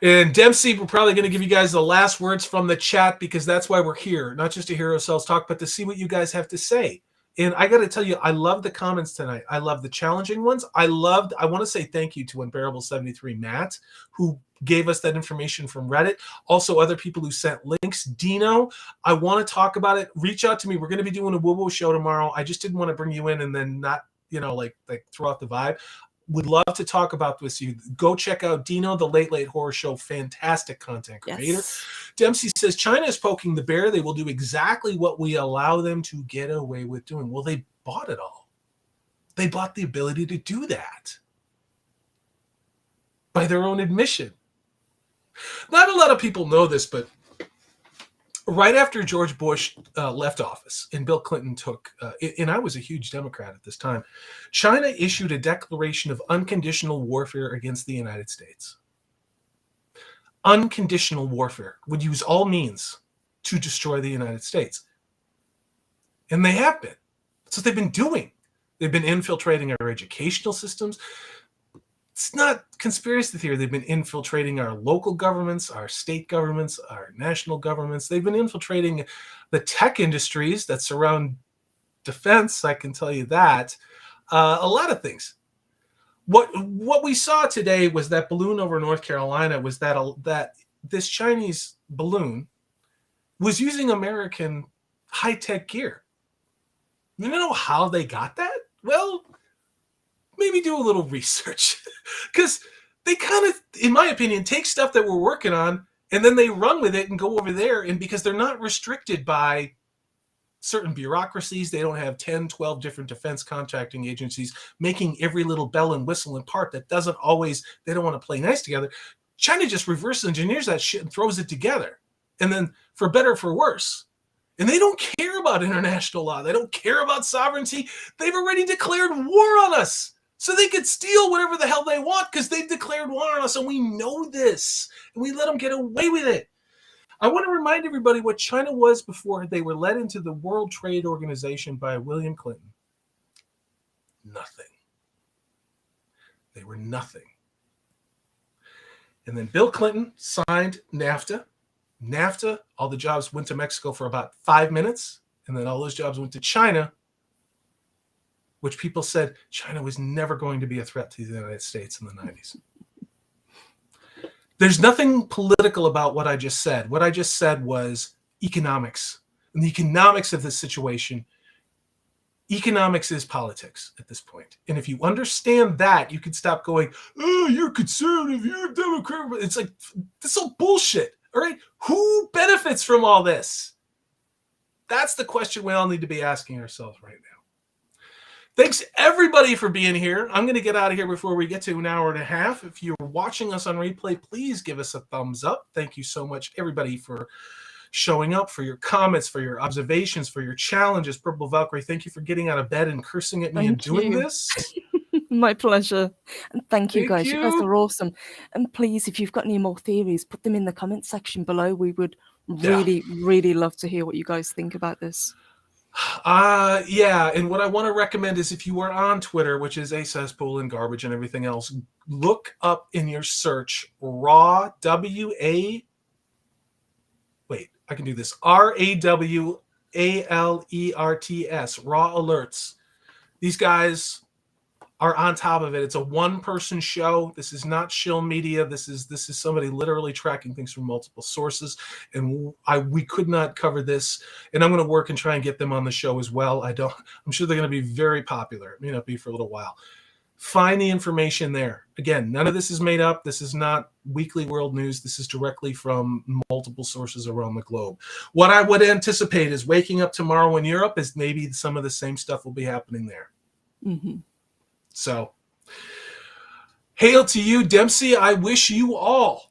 And Dempsey, we're probably going to give you guys the last words from the chat, because that's why we're here, not just to hear ourselves talk, but to see what you guys have to say. And I got to tell you, I love the comments tonight. I love the challenging ones. I want to say thank you to Unbearable 73 Matt, who gave us that information from Reddit. Also, other people who sent links. Dino, I want to talk about it. Reach out to me. We're going to be doing a woo-woo show tomorrow. I just didn't want to bring you in and then not, like throw out the vibe. Would love to talk about this with you. Go check out Dino, the Late Late Horror Show. Fantastic content creator. Yes. Dempsey says, China is poking the bear. They will do exactly what we allow them to get away with doing. Well, they bought it all. They bought the ability to do that by their own admission. Not a lot of people know this, but right after George Bush left office and Bill Clinton took, and I was a huge Democrat at this time, China issued a declaration of unconditional warfare against the United States. Unconditional warfare would use all means to destroy the United States. And they have been. That's what they've been doing. They've been infiltrating our educational systems. It's not conspiracy theory. They've been infiltrating our local governments, our state governments, our national governments. They've been infiltrating the tech industries that surround defense. I can tell you that. A lot of things. What we saw today was that balloon over North Carolina was that this Chinese balloon was using American high-tech gear. You know how they got that? Well, maybe do a little research, because they kind of, in my opinion, take stuff that we're working on and then they run with it and go over there. And because they're not restricted by certain bureaucracies, they don't have 10, 12 different defense contracting agencies making every little bell and whistle and part that doesn't always, they don't want to play nice together. China just reverse engineers that shit and throws it together. And then for better or for worse. And they don't care about international law. They don't care about sovereignty. They've already declared war on us. So they could steal whatever the hell they want because they've declared war on us, and we know this, and we let them get away with it. I want to remind everybody what China was before they were led into the World Trade Organization by William Clinton. Nothing. They were nothing. And then Bill Clinton signed NAFTA. NAFTA, all the jobs went to Mexico for about 5 minutes. And then all those jobs went to China, which people said China was never going to be a threat to the United States in the 90s. There's nothing political about what I just said. What I just said was economics. And the economics of this situation, economics is politics at this point. And if you understand that, you can stop going, oh, you're conservative, you're a Democrat. It's like, this is all bullshit. All right? Who benefits from all this? That's the question we all need to be asking ourselves right now. Thanks, everybody, for being here. I'm going to get out of here before we get to an hour and a half. If you're watching us on replay, please give us a thumbs up. Thank you so much, everybody, for showing up, for your comments, for your observations, for your challenges. Purple Valkyrie, thank you for getting out of bed and cursing at me and doing this. My pleasure. And thank you, guys. you. You guys are awesome. And please, if you've got any more theories, put them in the comment section below. We would really love to hear what you guys think about this. Yeah, and what I want to recommend is if you are on Twitter, which is a cesspool and garbage and everything else, look up in your search raw W-A. Wait, I can do this. RAWALERTS, raw alerts. These guys are on top of it. It's a one-person show. This is not shill media. This is somebody literally tracking things from multiple sources. And we could not cover this. And I'm going to work and try and get them on the show as well. I'm sure they're going to be very popular. It may not be for a little while. Find the information there. Again, none of this is made up. This is not weekly world news. This is directly from multiple sources around the globe. What I would anticipate is waking up tomorrow in Europe is maybe some of the same stuff will be happening there. Mm-hmm. So, hail to you, Dempsey. I wish you all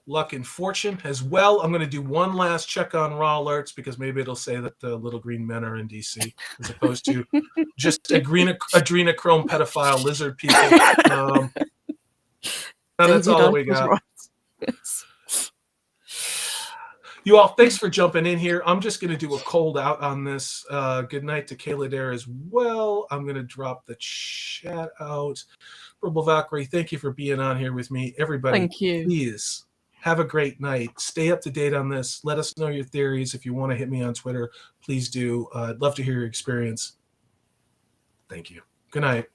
luck and fortune as well. I'm going to do one last check on raw alerts because maybe it'll say that the little green men are in D.C. as opposed to just adrenochrome pedophile lizard people. That's all we got. Right. Yes. You all, thanks for jumping in here. I'm just going to do a cold out on this. Good night to Kayla Dare as well. I'm going to drop the chat out. Purple Valkyrie, thank you for being on here with me. Everybody, Thank you. Please have a great night. Stay up to date on this. Let us know your theories. If you want to hit me on Twitter, please do. I'd love to hear your experience. Thank you. Good night.